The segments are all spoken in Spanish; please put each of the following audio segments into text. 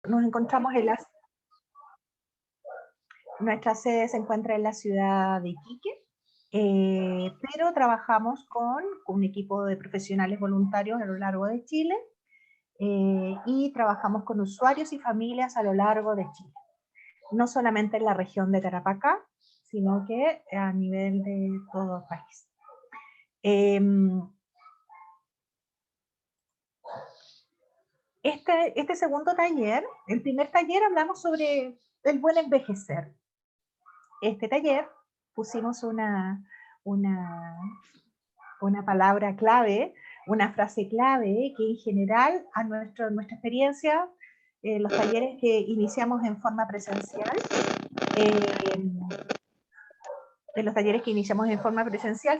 Nos encontramos en nuestra sede se encuentra en la ciudad de Iquique, pero trabajamos con un equipo de profesionales voluntarios a lo largo de Chile, y trabajamos con usuarios y familias a lo largo de Chile. No solamente en la región de Tarapacá, sino que a nivel de todo el país. Este segundo taller, el primer taller hablamos sobre el buen envejecer. Este taller pusimos una palabra clave, una frase clave que en general a nuestra experiencia, los talleres que iniciamos en forma presencial,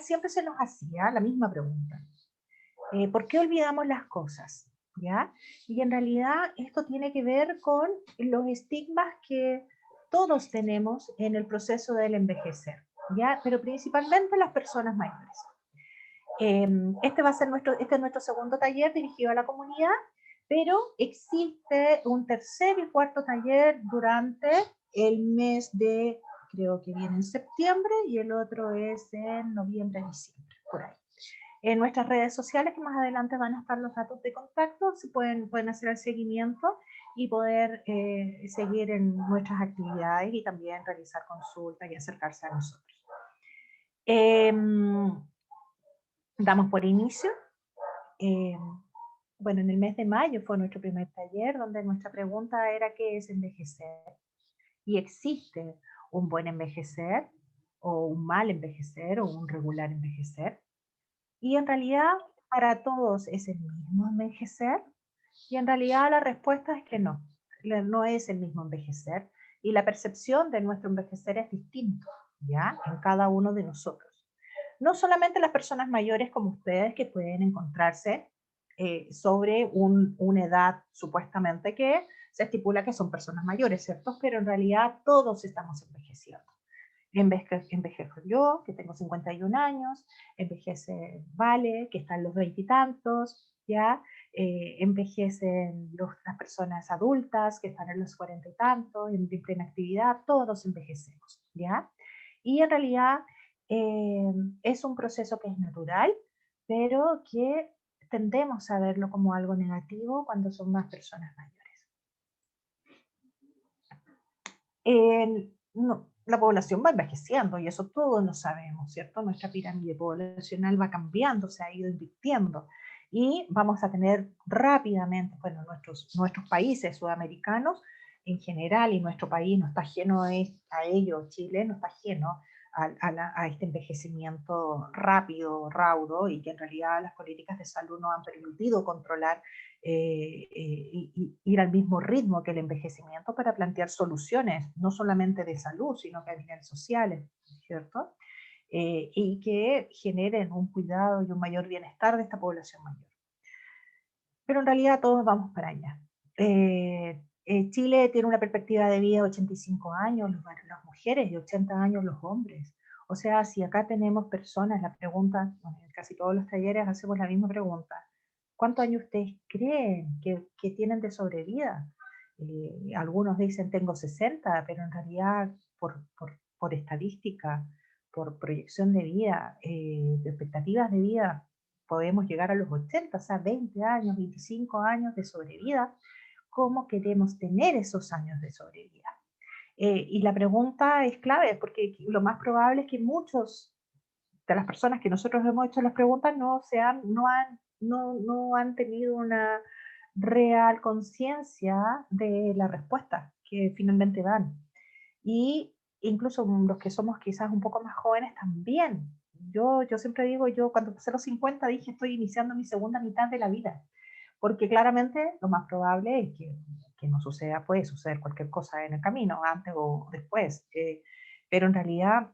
siempre se nos hacía la misma pregunta. ¿Por qué olvidamos las cosas? ¿Ya? Y en realidad esto tiene que ver con los estigmas que todos tenemos en el proceso del envejecer, ¿ya? Pero principalmente las personas mayores. Este es nuestro segundo taller dirigido a la comunidad, pero existe un tercer y cuarto taller durante el mes de, creo que viene en septiembre, y el otro es en noviembre, diciembre, por ahí. En nuestras redes sociales, que más adelante van a estar los datos de contacto, pueden hacer el seguimiento y poder seguir en nuestras actividades y también realizar consultas y acercarse a nosotros. Damos por inicio. Bueno, en el mes de mayo fue nuestro primer taller, donde nuestra pregunta era ¿qué es envejecer? Y existe un buen envejecer, o un mal envejecer, o un regular envejecer. Y en realidad para todos es el mismo envejecer, y en realidad la respuesta es que no es el mismo envejecer, y la percepción de nuestro envejecer es distinto, ¿ya? En cada uno de nosotros. No solamente las personas mayores como ustedes, que pueden encontrarse sobre una edad supuestamente que se estipula que son personas mayores, ¿cierto? Pero en realidad todos estamos envejeciendo. Envejezco yo, que tengo 51 años, envejece Vale, que está en los 20 y tantos, ¿ya? Envejecen las personas adultas, que están en los 40 y tantos, en plena actividad, todos envejecemos, ¿ya? Y en realidad es un proceso que es natural, pero que tendemos a verlo como algo negativo cuando son más personas mayores. La población va envejeciendo y eso todos lo sabemos, ¿cierto? Nuestra pirámide poblacional va cambiando, se ha ido invirtiendo y vamos a tener rápidamente, bueno, nuestros países sudamericanos en general, y nuestro país no está ajeno a ello, Chile no está ajeno a este envejecimiento rápido, raudo, y que en realidad las políticas de salud no han permitido controlar ir al mismo ritmo que el envejecimiento para plantear soluciones, no solamente de salud, sino que a nivel social, ¿cierto? Y que generen un cuidado y un mayor bienestar de esta población mayor. Pero en realidad todos vamos para allá. Chile tiene una perspectiva de vida de 85 años, las mujeres, y 80 años los hombres. O sea, si acá tenemos personas, la pregunta, bueno, en casi todos los talleres hacemos la misma pregunta: ¿cuántos años ustedes creen que tienen de sobrevida? Algunos dicen tengo 60, pero en realidad por estadística, por proyección de vida, de expectativas de vida, podemos llegar a los 80, o sea, 20 años, 25 años de sobrevida. ¿Cómo queremos tener esos años de sobrevida? Y la pregunta es clave, porque lo más probable es que muchos de las personas que nosotros hemos hecho las preguntas no han tenido una real conciencia de la respuesta que finalmente dan. Y incluso los que somos quizás un poco más jóvenes también. Yo siempre digo, yo cuando pasé los 50 dije, estoy iniciando mi segunda mitad de la vida, porque claramente lo más probable es que no suceda, puede suceder cualquier cosa en el camino, antes o después, pero en realidad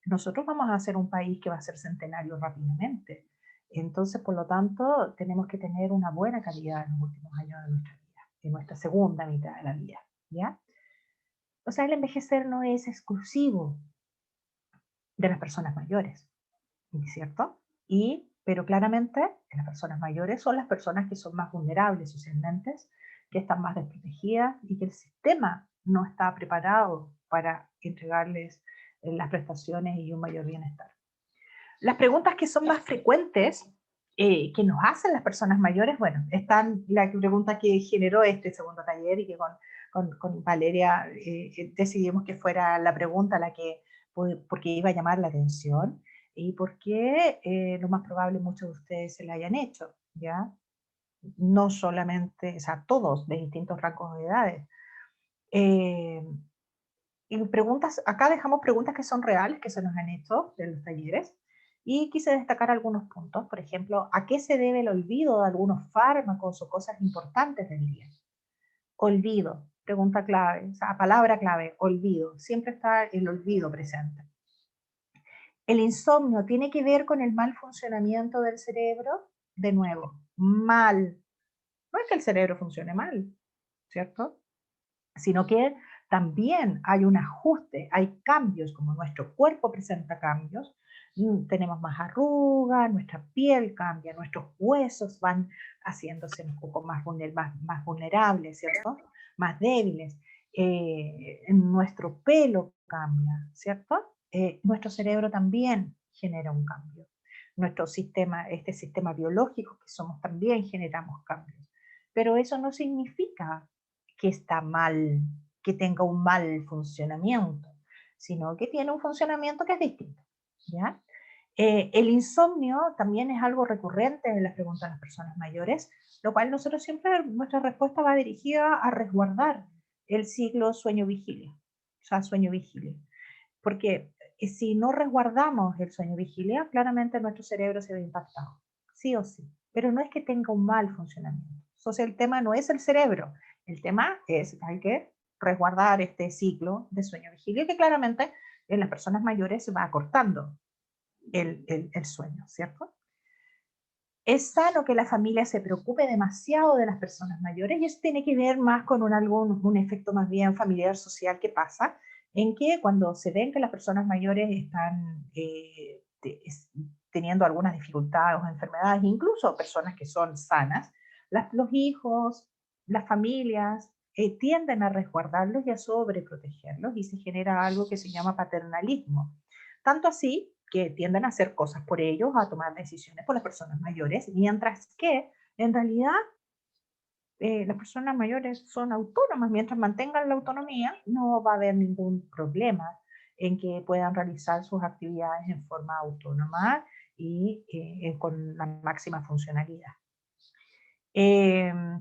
nosotros vamos a ser un país que va a ser centenario rápidamente. Entonces, por lo tanto, tenemos que tener una buena calidad en los últimos años de nuestra vida, en nuestra segunda mitad de la vida, ¿ya? O sea, el envejecer no es exclusivo de las personas mayores, ¿cierto? Pero claramente las personas mayores son las personas que son más vulnerables socialmente, que están más desprotegidas y que el sistema no está preparado para entregarles las prestaciones y un mayor bienestar. Las preguntas que son más frecuentes que nos hacen las personas mayores, bueno, están la pregunta que generó este segundo taller y que con Valeria decidimos que fuera la pregunta la que, porque iba a llamar la atención y porque lo más probable muchos de ustedes se la hayan hecho, ¿ya? No solamente, o sea, todos de distintos rangos de edades. Y preguntas, acá dejamos preguntas que son reales, que se nos han hecho de los talleres, y quise destacar algunos puntos. Por ejemplo, ¿a qué se debe el olvido de algunos fármacos o cosas importantes del día? Olvido, pregunta clave, o sea, palabra clave, olvido. Siempre está el olvido presente. El insomnio tiene que ver con el mal funcionamiento del cerebro. De nuevo, mal. No es que el cerebro funcione mal, ¿cierto? Sino que también hay un ajuste, hay cambios, como nuestro cuerpo presenta cambios, tenemos más arrugas, nuestra piel cambia, nuestros huesos van haciéndose un poco más vulnerables, ¿cierto? Más débiles, nuestro pelo cambia, ¿cierto? Nuestro cerebro también genera un cambio. Nuestro sistema, este sistema biológico que somos también generamos cambios. Pero eso no significa que está mal, que tenga un mal funcionamiento, sino que tiene un funcionamiento que es distinto, ¿ya? El insomnio también es algo recurrente en las preguntas de las personas mayores, lo cual nosotros siempre, nuestra respuesta va dirigida a resguardar el ciclo sueño-vigilia, o sea, sueño-vigilia. Porque si no resguardamos el sueño-vigilia, claramente nuestro cerebro se ve impactado, sí o sí. Pero no es que tenga un mal funcionamiento. Entonces el tema no es el cerebro, el tema es que hay que resguardar este ciclo de sueño-vigilia que claramente en las personas mayores se va acortando el sueño, ¿cierto? Es sano que la familia se preocupe demasiado de las personas mayores y eso tiene que ver más con un efecto más bien familiar social que pasa, en que cuando se ven que las personas mayores están teniendo algunas dificultades o enfermedades, incluso personas que son sanas, los hijos, las familias tienden a resguardarlos y a sobreprotegerlos y se genera algo que se llama paternalismo. Tanto así que tienden a hacer cosas por ellos, a tomar decisiones por las personas mayores, mientras que en realidad las personas mayores son autónomas, mientras mantengan la autonomía no va a haber ningún problema en que puedan realizar sus actividades en forma autónoma y con la máxima funcionalidad.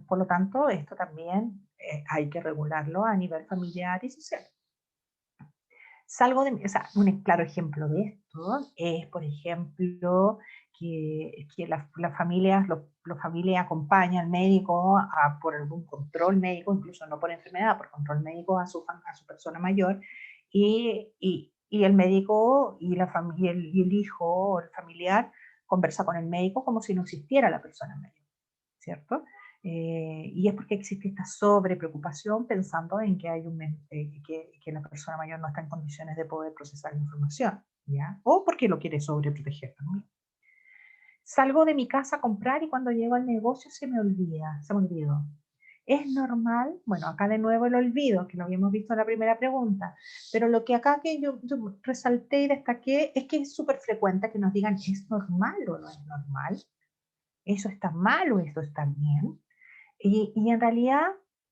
Por lo tanto, esto también hay que regularlo a nivel familiar y social. O sea, un claro ejemplo de esto es, por ejemplo, que las familias, los familias acompañan al médico por algún control médico, incluso no por enfermedad, por control médico a su persona mayor, y el médico y y el hijo o el familiar conversa con el médico como si no existiera la persona mayor, ¿cierto? Y es porque existe esta sobrepreocupación pensando en que, que la persona mayor no está en condiciones de poder procesar la información, ¿ya? O porque lo quiere sobreproteger también. Salgo de mi casa a comprar y cuando llego al negocio se me olvidó. ¿Es normal? Bueno, acá de nuevo el olvido, que lo habíamos visto en la primera pregunta, pero lo que acá que yo resalté y destaqué es que es súper frecuente que nos digan, ¿es normal o no es normal? ¿Eso está mal o eso está bien? Y en realidad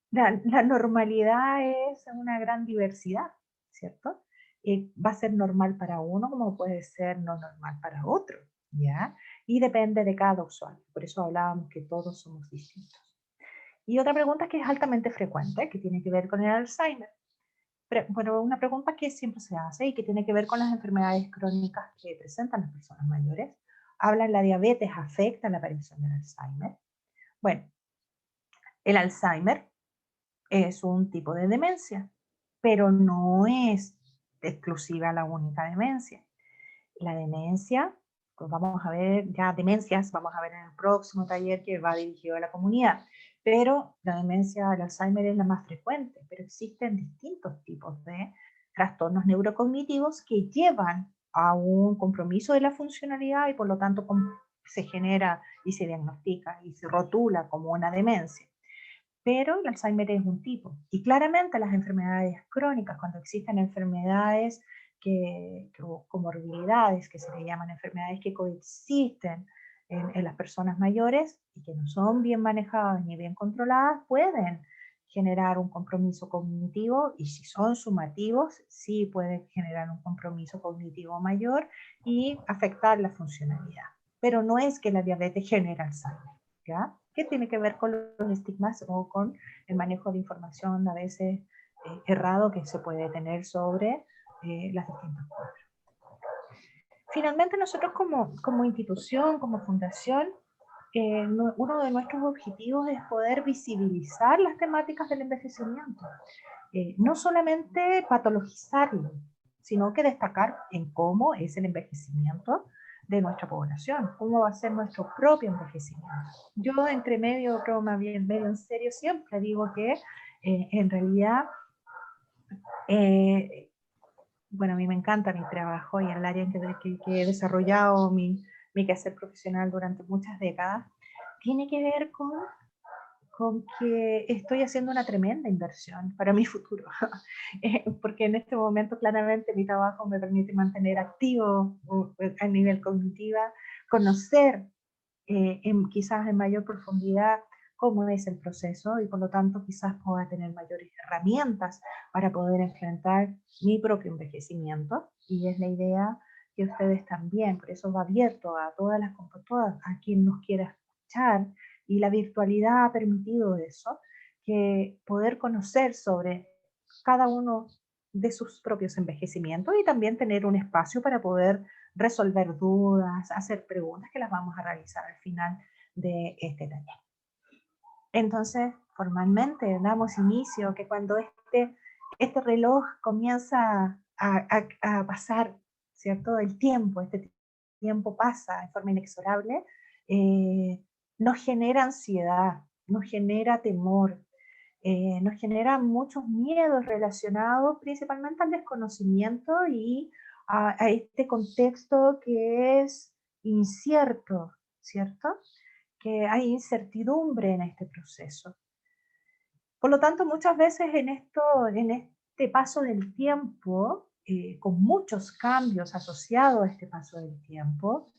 la normalidad es una gran diversidad, ¿cierto? Va a ser normal para uno como puede ser no normal para otro, ¿ya? Y depende de cada usuario. Por eso hablábamos que todos somos distintos. Y otra pregunta que es altamente frecuente, que tiene que ver con el Alzheimer. Bueno, una pregunta que siempre se hace y que tiene que ver con las enfermedades crónicas que presentan las personas mayores. Habla, ¿la diabetes afecta la aparición del Alzheimer? Bueno, el Alzheimer es un tipo de demencia, pero no es exclusiva la única demencia. La demencia, pues vamos a ver ya demencias, vamos a ver en el próximo taller que va dirigido a la comunidad, pero la demencia del Alzheimer es la más frecuente, pero existen distintos tipos de trastornos neurocognitivos que llevan a un compromiso de la funcionalidad y por lo tanto se genera y se diagnostica y se rotula como una demencia. pero el Alzheimer es un tipo. Y claramente las enfermedades crónicas, cuando existen enfermedades o comorbilidades, que se le llaman enfermedades que coexisten en las personas mayores y que no son bien manejadas ni bien controladas, pueden generar un compromiso cognitivo, y si son sumativos, sí pueden generar un compromiso cognitivo mayor y afectar la funcionalidad. Pero no es que la diabetes genere Alzheimer, ¿ya? ¿Qué tiene que ver con los estigmas o con el manejo de información a veces errado que se puede tener sobre las distintas cosas? Finalmente, nosotros como institución, como fundación, uno de nuestros objetivos es poder visibilizar las temáticas del envejecimiento. No solamente patologizarlo, sino que destacar en cómo es el envejecimiento de nuestra población, cómo va a ser nuestro propio envejecimiento. Yo entre medio, broma, bien, medio en serio, siempre digo que en realidad, eh, bueno, a mí me encanta mi trabajo y el área en que he desarrollado mi quehacer profesional durante muchas décadas, tiene que ver con que estoy haciendo una tremenda inversión para mi futuro, porque en este momento claramente mi trabajo me permite mantener activo a nivel cognitiva, conocer quizás en mayor profundidad cómo es el proceso y por lo tanto quizás pueda tener mayores herramientas para poder enfrentar mi propio envejecimiento, y es la idea que ustedes también, por eso va abierto a todas, a quien nos quiera escuchar, y la virtualidad ha permitido eso, que poder conocer sobre cada uno de sus propios envejecimientos y también tener un espacio para poder resolver dudas, hacer preguntas que las vamos a realizar al final de este taller. Entonces, formalmente damos inicio que cuando este reloj comienza a pasar, ¿cierto? El tiempo, este tiempo pasa de forma inexorable, eh, nos genera ansiedad, nos genera temor, nos genera muchos miedos relacionados principalmente al desconocimiento y a este contexto que es incierto, ¿cierto? Que hay incertidumbre en este proceso. Por lo tanto, muchas veces en este paso del tiempo, con muchos cambios asociados a este paso del tiempo,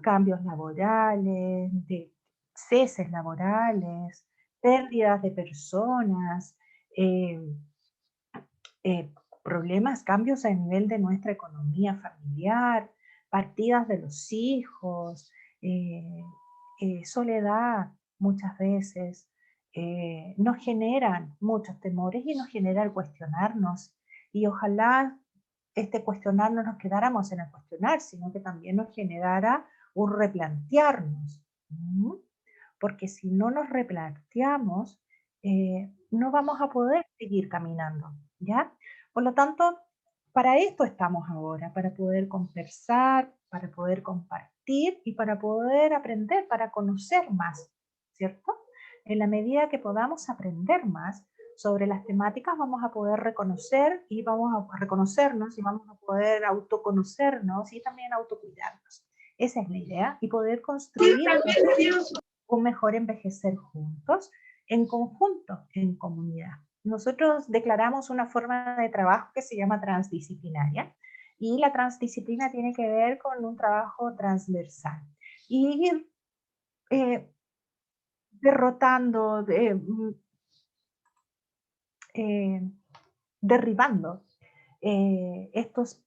cambios laborales, de ceses laborales, pérdidas de personas, eh, eh, problemas, cambios a nivel de nuestra economía familiar, partidas de los hijos, eh, soledad muchas veces, nos generan muchos temores y nos genera el cuestionarnos. Y ojalá este cuestionar no nos quedáramos en el cuestionar, sino que también nos generara un replantearnos. ¿Mm? Porque si no nos replanteamos, no vamos a poder seguir caminando, ¿ya? Por lo tanto, para esto estamos ahora, para poder conversar, para poder compartir y para poder aprender, para conocer más, ¿cierto? En la medida que podamos aprender más sobre las temáticas, vamos a poder reconocer y vamos a reconocernos y vamos a poder autoconocernos y también autocuidarnos. Esa es la idea, y poder construir un mejor envejecer juntos, en conjunto, en comunidad. Nosotros declaramos una forma de trabajo que se llama transdisciplinaria, y la transdisciplina tiene que ver con un trabajo transversal y ir eh, derrotando, eh, derribando estos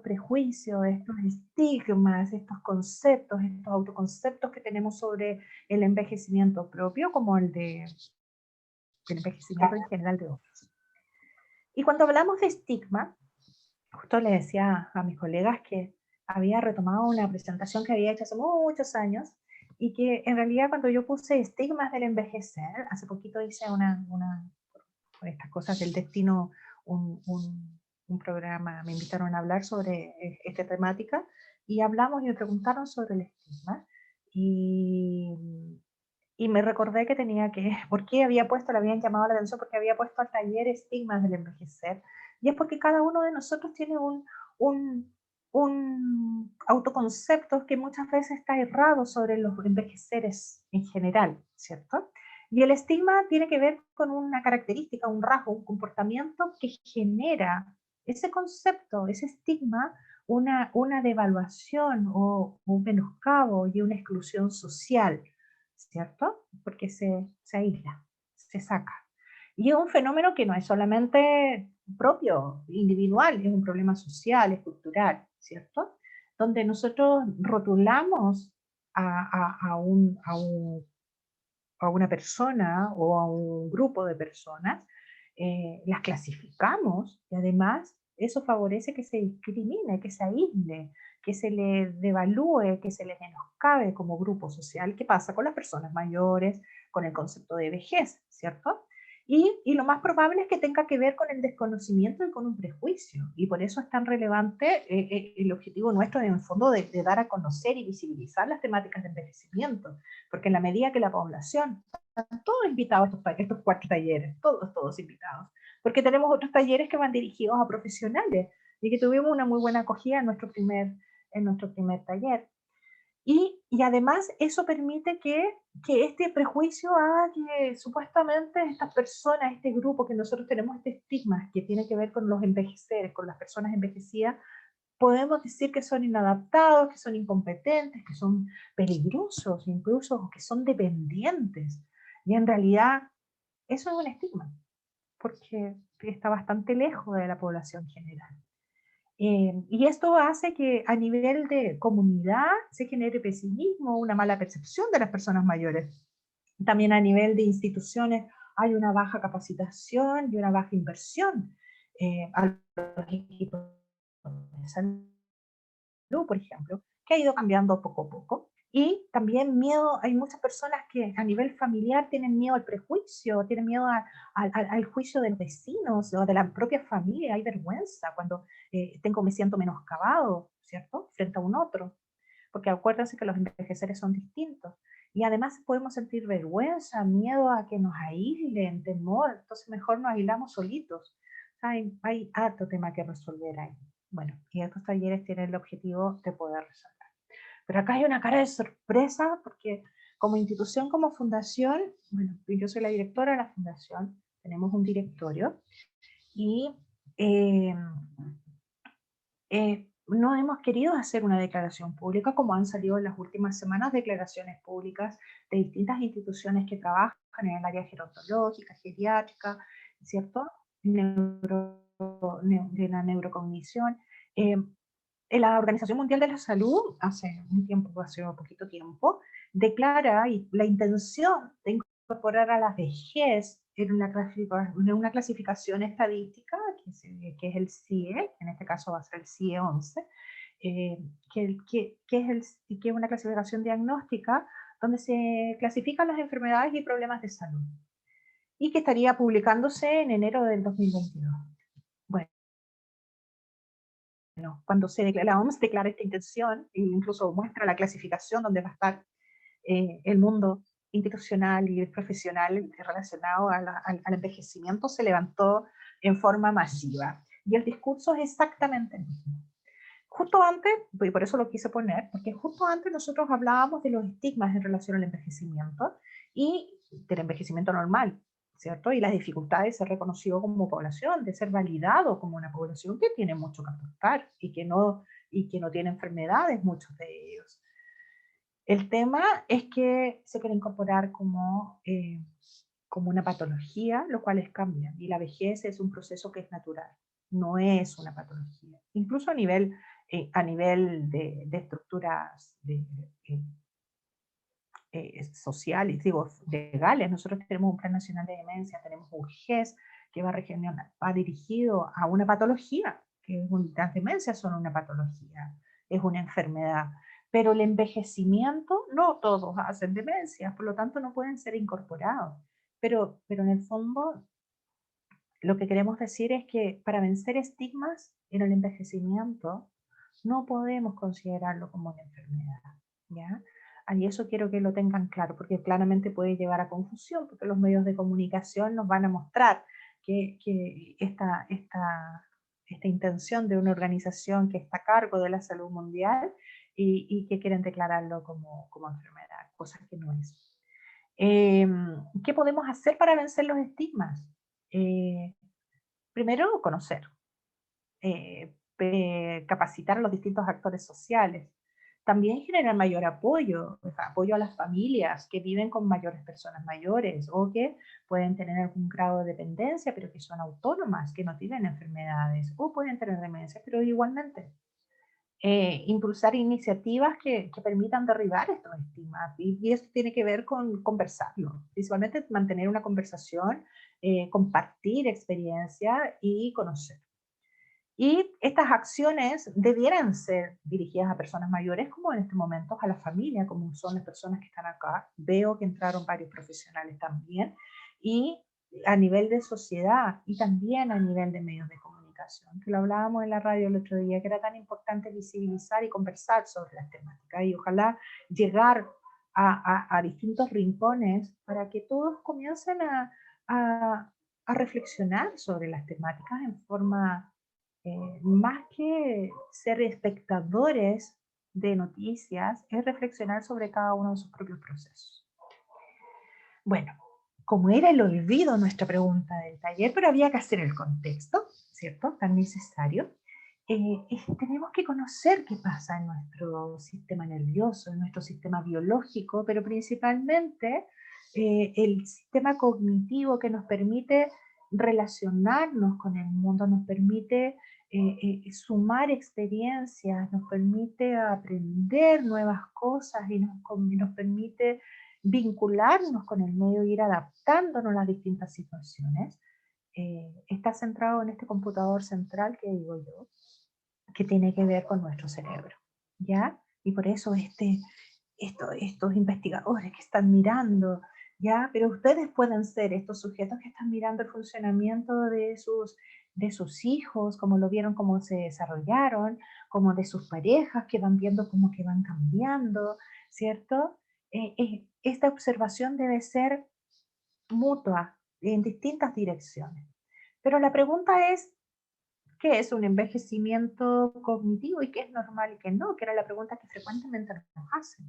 prejuicios, estos estigmas, estos conceptos, estos autoconceptos que tenemos sobre el envejecimiento propio, como el envejecimiento en general de otros. Y cuando hablamos de estigma, justo le decía a mis colegas que había retomado una presentación que había hecho hace muchos años, y que en realidad cuando yo puse estigmas del envejecer, hace poquito hice por estas cosas del destino, un programa, me invitaron a hablar sobre esta temática, y hablamos y me preguntaron sobre el estigma, y, y me recordé que tenía que, ¿por qué había puesto, le habían llamado la atención porque había puesto al taller estigmas del envejecer? Y es porque cada uno de nosotros tiene un autoconcepto que muchas veces está errado sobre los envejeceres en general, ¿cierto? Y el estigma tiene que ver con una característica, un rasgo, un comportamiento que genera ese concepto, ese estigma, una devaluación o un menoscabo y una exclusión social, ¿cierto? Porque se aísla, se saca. Y es un fenómeno que no es solamente propio, individual, es un problema social, es cultural, ¿cierto? Donde nosotros rotulamos a una persona o a un grupo de personas, las clasificamos y además eso favorece que se discrimine, que se aísle, que se le devalúe, que se le menoscabe como grupo social. ¿Qué pasa con las personas mayores, con el concepto de vejez, cierto? Y lo más probable es que tenga que ver con el desconocimiento y con un prejuicio. Y por eso es tan relevante el objetivo nuestro, en el fondo, de dar a conocer y visibilizar las temáticas de envejecimiento. Porque en la medida que la población, están todos invitados a estos 4 talleres, todos invitados, porque tenemos otros talleres que van dirigidos a profesionales y que tuvimos una muy buena acogida en nuestro primer taller. Y además eso permite que este prejuicio haga que supuestamente estas personas, este grupo que nosotros tenemos, este estigma que tiene que ver con los envejeceres, con las personas envejecidas, podemos decir que son inadaptados, que son incompetentes, que son peligrosos, incluso que son dependientes. Y en realidad eso es un estigma, porque está bastante lejos de la población general. Y esto hace que a nivel de comunidad se genere pesimismo, una mala percepción de las personas mayores. También a nivel de instituciones hay una baja capacitación y una baja inversión a los equipos de salud, por ejemplo, que ha ido cambiando poco a poco. Y también miedo, hay muchas personas que a nivel familiar tienen miedo al prejuicio, tienen miedo al juicio de los vecinos o de la propia familia, hay vergüenza cuando me siento menoscabado, ¿cierto? Frente a un otro, porque acuérdense que los envejeceres son distintos. Y además podemos sentir vergüenza, miedo a que nos aíslen, temor, entonces mejor nos aislamos solitos. Hay harto tema que resolver ahí. Bueno, y estos talleres tienen el objetivo de poder resolver. Pero acá hay una cara de sorpresa porque como institución, como fundación, bueno, yo soy la directora de la fundación, tenemos un directorio y eh, no hemos querido hacer una declaración pública como han salido en las últimas semanas declaraciones públicas de distintas instituciones que trabajan en el área gerontológica, geriátrica, ¿cierto? De la neurocognición. Eh, la Organización Mundial de la Salud, hace un tiempo, hace un poquito tiempo, declara la intención de incorporar a la vejez en una clasificación estadística, que es el CIE, en este caso va a ser el CIE 11, que es una clasificación diagnóstica donde se clasifican las enfermedades y problemas de salud, y que estaría publicándose en enero del 2022. Bueno, cuando la OMS declara esta intención, e incluso muestra la clasificación donde va a estar el mundo institucional y profesional relacionado al envejecimiento, se levantó en forma masiva. Y el discurso es exactamente el mismo. Justo antes, y por eso lo quise poner, porque justo antes nosotros hablábamos de los estigmas en relación al envejecimiento y del envejecimiento normal, ¿cierto? Y las dificultades de ser reconocido como población, de ser validado como una población que tiene mucho que aportar y que no tiene enfermedades, muchos de ellos. El tema es que se quiere incorporar como una patología, lo cual es cambian. Y la vejez es un proceso que es natural, no es una patología. Incluso a nivel de estructuras sociales, digo, legales, nosotros tenemos un Plan Nacional de Demencia, tenemos un GES que va dirigido a una patología, que las demencias son una patología, es una enfermedad. Pero el envejecimiento, no todos hacen demencias, por lo tanto no pueden ser incorporados. Pero en el fondo lo que queremos decir es que para vencer estigmas en el envejecimiento no podemos considerarlo como una enfermedad, ¿ya? Y eso quiero que lo tengan claro, porque claramente puede llevar a confusión, porque los medios de comunicación nos van a mostrar que esta intención de una organización que está a cargo de la salud mundial y que quieren declararlo como enfermedad, cosa que no es. ¿Qué podemos hacer para vencer los estigmas? Primero, conocer, capacitar a los distintos actores sociales. También generar mayor apoyo, o sea, apoyo a las familias que viven con mayores personas mayores o que pueden tener algún grado de dependencia, pero que son autónomas, que no tienen enfermedades o pueden tener demencia, pero igualmente. Impulsar iniciativas que permitan derribar estos estigmas. Y esto tiene que ver con conversarlo, principalmente mantener una conversación, compartir experiencia y conocer. Y estas acciones debieran ser dirigidas a personas mayores, como en este momento a la familia, como son las personas que están acá. Veo que entraron varios profesionales también, y a nivel de sociedad y también a nivel de medios de comunicación, que lo hablábamos en la radio el otro día, que era tan importante visibilizar y conversar sobre las temáticas, y ojalá llegar a distintos rincones para que todos comiencen a reflexionar sobre las temáticas en forma más que ser espectadores de noticias, es reflexionar sobre cada uno de sus propios procesos. Bueno, como era el olvido nuestra pregunta del taller, pero había que hacer el contexto, ¿cierto? Tan necesario. Tenemos que conocer qué pasa en nuestro sistema nervioso, en nuestro sistema biológico, pero principalmente el sistema cognitivo que nos permite relacionarnos con el mundo, nos permite sumar experiencias, nos permite aprender nuevas cosas y nos permite vincularnos con el medio, ir adaptándonos a las distintas situaciones. Está centrado en este computador central que digo yo, que tiene que ver con nuestro cerebro, ¿ya? Y por eso estos investigadores que están mirando, ¿ya? Pero ustedes pueden ser estos sujetos que están mirando el funcionamiento de sus hijos, como lo vieron, cómo se desarrollaron, como de sus parejas, que van viendo cómo que van cambiando, ¿cierto? Esta observación debe ser mutua, en distintas direcciones. Pero la pregunta es, ¿qué es un envejecimiento cognitivo y qué es normal y qué no? Que era la pregunta que frecuentemente nos hacen.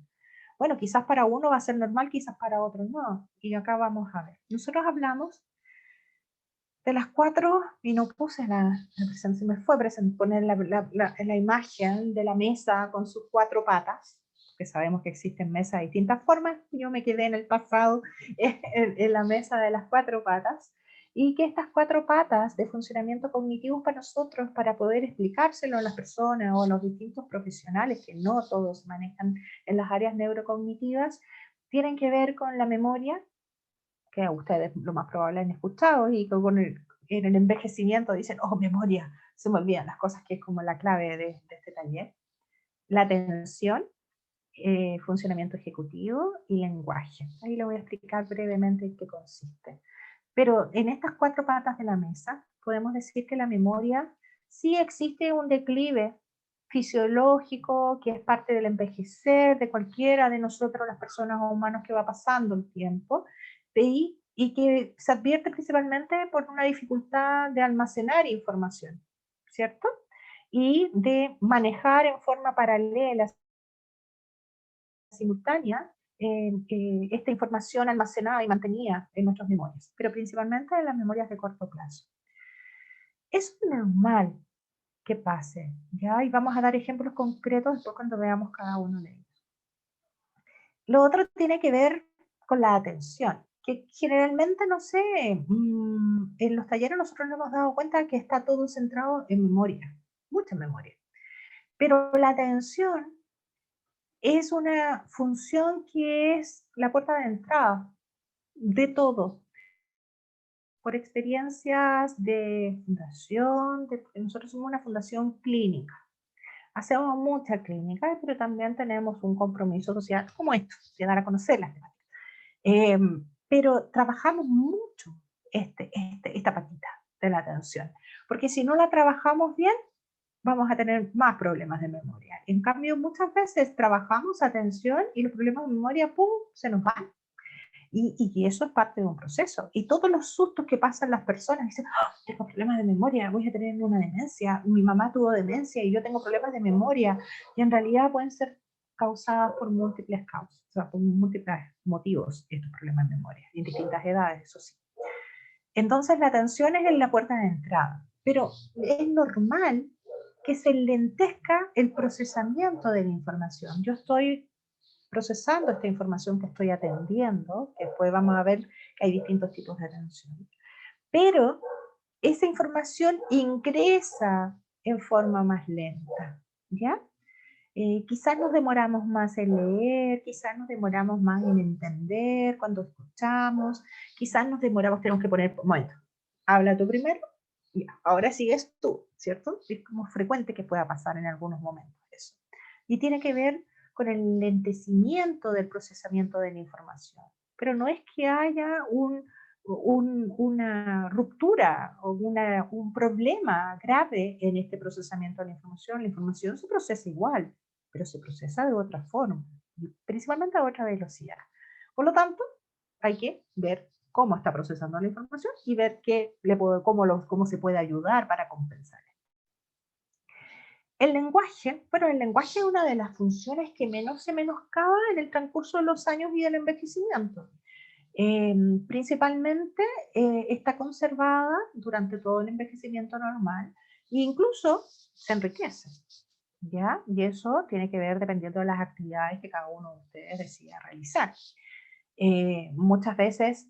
Bueno, quizás para uno va a ser normal, quizás para otro no. Y acá vamos a ver. Nosotros hablamos de las cuatro, y no puse se me fue poner la imagen de la mesa con sus cuatro patas, que sabemos que existen mesas de distintas formas. Yo me quedé en el pasado en la mesa de las cuatro patas, y que estas cuatro patas de funcionamiento cognitivo para nosotros, para poder explicárselo a las personas o a los distintos profesionales, que no todos manejan en las áreas neurocognitivas, tienen que ver con la memoria, que ustedes lo más probable han escuchado, y que en el envejecimiento dicen, oh, memoria, se me olvidan las cosas, que es como la clave de este taller. La atención, funcionamiento ejecutivo y lenguaje. Ahí lo voy a explicar brevemente en qué consiste. Pero en estas cuatro patas de la mesa, podemos decir que la memoria sí existe un declive fisiológico, que es parte del envejecer de cualquiera de nosotros, las personas o humanos, que va pasando el tiempo, y que se advierte principalmente por una dificultad de almacenar información, ¿cierto? Y de manejar en forma paralela, simultánea, esta información almacenada y mantenida en nuestras memorias, pero principalmente en las memorias de corto plazo. Es normal que pase, ¿ya? Y vamos a dar ejemplos concretos después cuando veamos cada uno de ellos. Lo otro tiene que ver con la atención, que generalmente, no sé, en los talleres nosotros nos hemos dado cuenta que está todo centrado en memoria, mucha memoria. Pero la atención es una función que es la puerta de entrada de todo. Por experiencias de fundación, nosotros somos una fundación clínica. Hacemos mucha clínica, pero también tenemos un compromiso social como esto, llegar a conocer las temáticas. Pero trabajamos mucho esta patita de la atención, porque si no la trabajamos bien, vamos a tener más problemas de memoria. En cambio, muchas veces trabajamos atención y los problemas de memoria, ¡pum!, se nos van. Y eso es parte de un proceso. Y todos los sustos que pasan las personas, dicen, oh, tengo problemas de memoria, voy a tener una demencia, mi mamá tuvo demencia y yo tengo problemas de memoria. Y en realidad pueden ser causadas por múltiples causas, o sea, por múltiples motivos estos problemas de memoria, en distintas edades, eso sí. Entonces la atención es en la puerta de entrada, pero es normal que se lentezca el procesamiento de la información. Yo estoy procesando esta información que estoy atendiendo, que después vamos a ver que hay distintos tipos de atención, pero esa información ingresa en forma más lenta, ¿ya? Quizás nos demoramos más en leer, quizás nos demoramos más en entender cuando escuchamos, quizás nos demoramos, tenemos que poner, momento, habla tú primero, y ahora sigues tú, ¿cierto? Es como frecuente que pueda pasar en algunos momentos eso. Y tiene que ver con el lentecimiento del procesamiento de la información. Pero no es que haya una ruptura o un problema grave en este procesamiento de la información se procesa igual, pero se procesa de otra forma, y principalmente a otra velocidad. Por lo tanto, hay que ver cómo está procesando la información y ver cómo se puede ayudar para compensar. El lenguaje, bueno, el lenguaje es una de las funciones que menos se menoscaba en el transcurso de los años y del envejecimiento. Principalmente está conservada durante todo el envejecimiento normal e incluso se enriquece, ¿ya? Y eso tiene que ver dependiendo de las actividades que cada uno de ustedes decida realizar. Muchas veces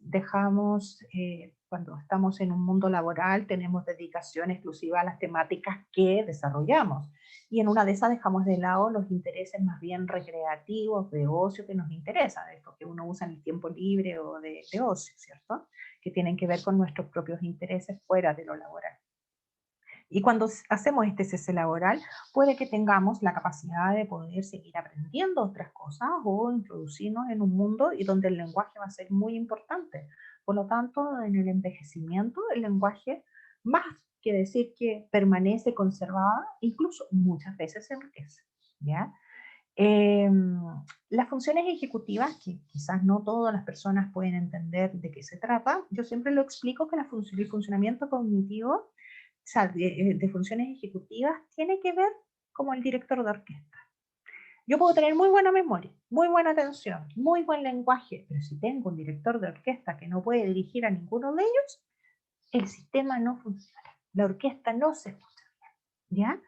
cuando estamos en un mundo laboral, tenemos dedicación exclusiva a las temáticas que desarrollamos. Y en una de esas dejamos de lado los intereses más bien recreativos, de ocio que nos interesa, de esto que uno usa en el tiempo libre o de ocio, ¿cierto? Que tienen que ver con nuestros propios intereses fuera de lo laboral. Y cuando hacemos este cese laboral, puede que tengamos la capacidad de poder seguir aprendiendo otras cosas o introducirnos en un mundo y donde el lenguaje va a ser muy importante. Por lo tanto, en el envejecimiento, el lenguaje, más que decir que permanece conservada, incluso muchas veces se enriquece, ¿ya? Eh, las funciones ejecutivas, que quizás no todas las personas pueden entender de qué se trata, yo siempre lo explico que el funcionamiento cognitivo, o sea, de funciones ejecutivas, tiene que ver como el director de orquesta. Yo puedo tener muy buena memoria, muy buena atención, muy buen lenguaje, pero si tengo un director de orquesta que no puede dirigir a ninguno de ellos, el sistema no funciona, la orquesta no se escucha, ¿ya?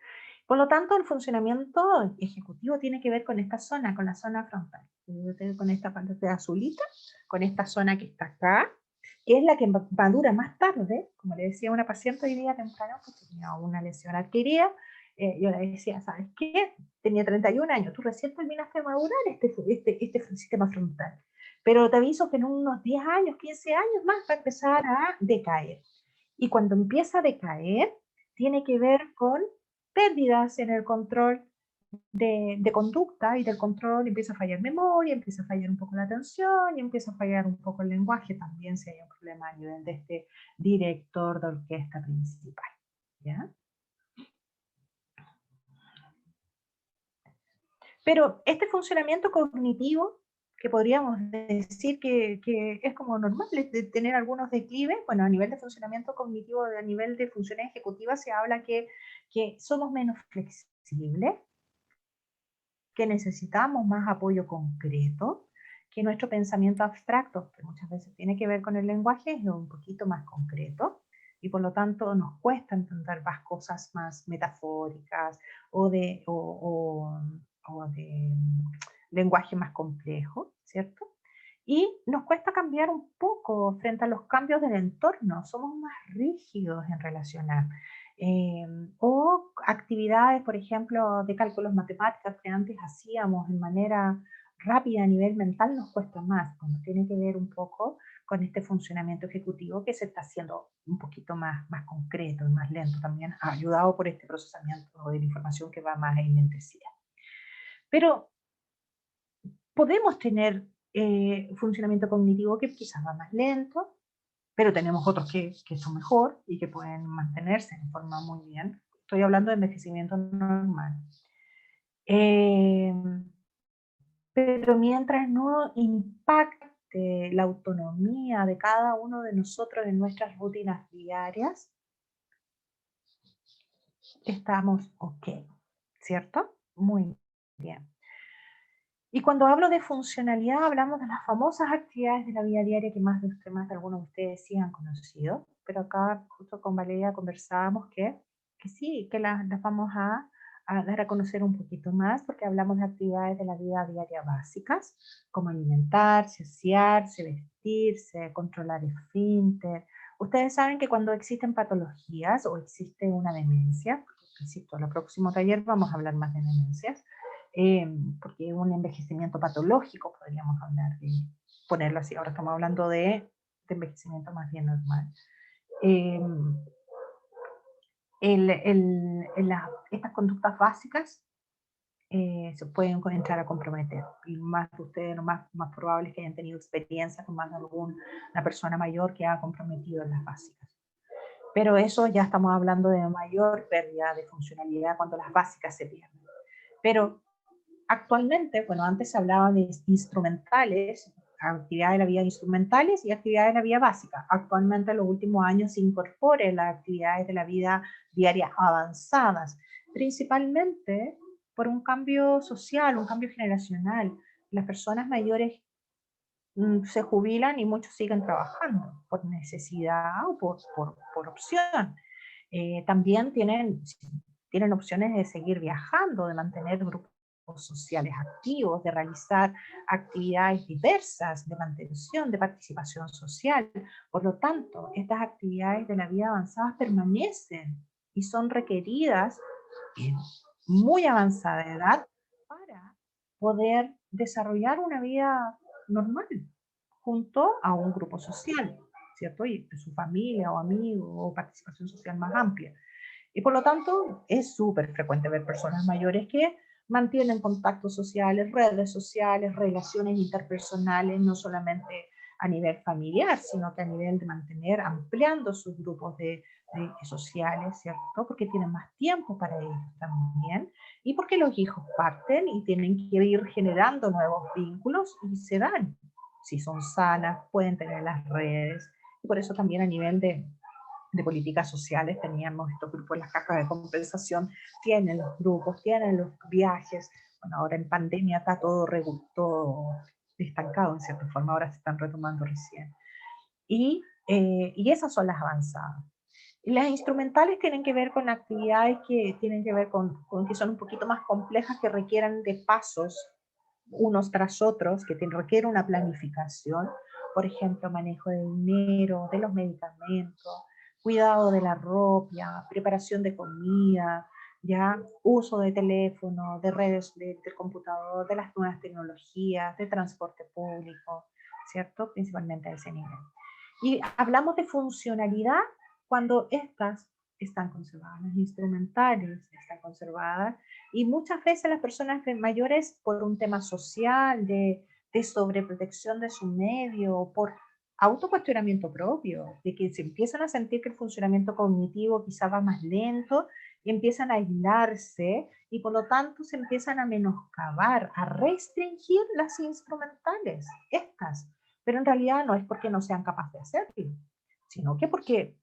Por lo tanto, el funcionamiento ejecutivo tiene que ver con esta zona, con la zona frontal, con esta parte azulita, con esta zona que está acá, que es la que madura más tarde, como le decía a una paciente hoy día temprano, que tenía una lesión adquirida, yo le decía, ¿sabes qué? Tenía 31 años, tú recién terminaste de madurar este sistema frontal, pero te aviso que en unos 10 años, 15 años más va a empezar a decaer. Y cuando empieza a decaer, tiene que ver con pérdidas en el control de conducta y del control, empieza a fallar memoria, empieza a fallar un poco la atención y empieza a fallar un poco el lenguaje también si hay un problema a nivel de este director de orquesta principal, ¿ya? Pero este funcionamiento cognitivo, que podríamos decir que es como normal de tener algunos declives, bueno, a nivel de funcionamiento cognitivo, a nivel de funciones ejecutivas se habla que somos menos flexibles, que necesitamos más apoyo concreto, que nuestro pensamiento abstracto, que muchas veces tiene que ver con el lenguaje, es un poquito más concreto y por lo tanto nos cuesta entender más cosas más metafóricas o de lenguaje más complejo, ¿cierto? Y nos cuesta cambiar un poco frente a los cambios del entorno, somos más rígidos en relacionar. Eh, o actividades, por ejemplo, de cálculos matemáticos que antes hacíamos de manera rápida a nivel mental nos cuesta más, cuando tiene que ver un poco con este funcionamiento ejecutivo que se está haciendo un poquito más concreto y más lento también, ayudado por este procesamiento de la información que va más en lentecida. Pero podemos tener funcionamiento cognitivo que quizás va más lento, pero tenemos otros que son mejor y que pueden mantenerse en forma muy bien. Estoy hablando de envejecimiento normal. Eh, pero mientras no impacte la autonomía de cada uno de nosotros en nuestras rutinas diarias, estamos ok, ¿cierto? Muy bien. Y cuando hablo de funcionalidad, hablamos de las famosas actividades de la vida diaria que más de algunos de ustedes sí han conocido, pero acá justo con Valeria conversábamos que sí, que las vamos a dar a conocer un poquito más, porque hablamos de actividades de la vida diaria básicas, como alimentarse, asearse, vestirse, controlar esfínter. Ustedes saben que cuando existen patologías o existe una demencia, porque, insisto, en el próximo taller vamos a hablar más de demencias, porque un envejecimiento patológico, podríamos hablar de ponerlo así, ahora estamos hablando de envejecimiento más bien normal. Eh, estas conductas básicas se pueden entrar a comprometer, y más de ustedes, lo más probable es que hayan tenido experiencia con más de alguna persona mayor que ha comprometido en las básicas. Pero eso ya estamos hablando de mayor pérdida de funcionalidad cuando las básicas se pierden. Pero actualmente, bueno, antes se hablaba de instrumentales, actividades de la vida instrumentales y actividades de la vida básica. Actualmente, en los últimos años, se incorporan las actividades de la vida diaria avanzadas, principalmente por un cambio social, un cambio generacional. Las personas mayores se jubilan y muchos siguen trabajando por necesidad o por opción. También tienen opciones de seguir viajando, de mantener grupos sociales activos, de realizar actividades diversas de mantención, de participación social. Por lo tanto, estas actividades de la vida avanzada permanecen y son requeridas en muy avanzada edad para poder desarrollar una vida normal junto a un grupo social, ¿cierto? Y su familia o amigos o participación social más amplia. Y por lo tanto, es súper frecuente ver personas mayores que mantienen contactos sociales, redes sociales, relaciones interpersonales, no solamente a nivel familiar, sino que a nivel de mantener, ampliando sus grupos sociales, ¿cierto? Porque tienen más tiempo para ellos también, y porque los hijos parten y tienen que ir generando nuevos vínculos y se dan. Si son sanas, pueden tener las redes, y por eso también a nivel de políticas sociales teníamos estos grupos, las cajas de compensación, tienen los grupos, tienen los viajes. Bueno, ahora en pandemia está todo estancado en cierta forma, ahora se están retomando recién. Y esas son las avanzadas. Y las instrumentales tienen que ver con actividades que tienen que ver con que son un poquito más complejas, que requieran de pasos unos tras otros, que requieren una planificación, por ejemplo, manejo de dinero, de los medicamentos, cuidado de la ropa, preparación de comida, ya uso de teléfono, de redes, del computador, de las nuevas tecnologías, de transporte público, ¿cierto? Principalmente a ese nivel. Y hablamos de funcionalidad cuando estas están conservadas, las instrumentales están conservadas, y muchas veces las personas mayores, por un tema social, de sobreprotección de su medio, por autocuestionamiento propio, de que se empiezan a sentir que el funcionamiento cognitivo quizá va más lento, y empiezan a aislarse, y por lo tanto se empiezan a menoscabar, a restringir las instrumentales, estas. Pero en realidad no es porque no sean capaces de hacerlo, sino que porque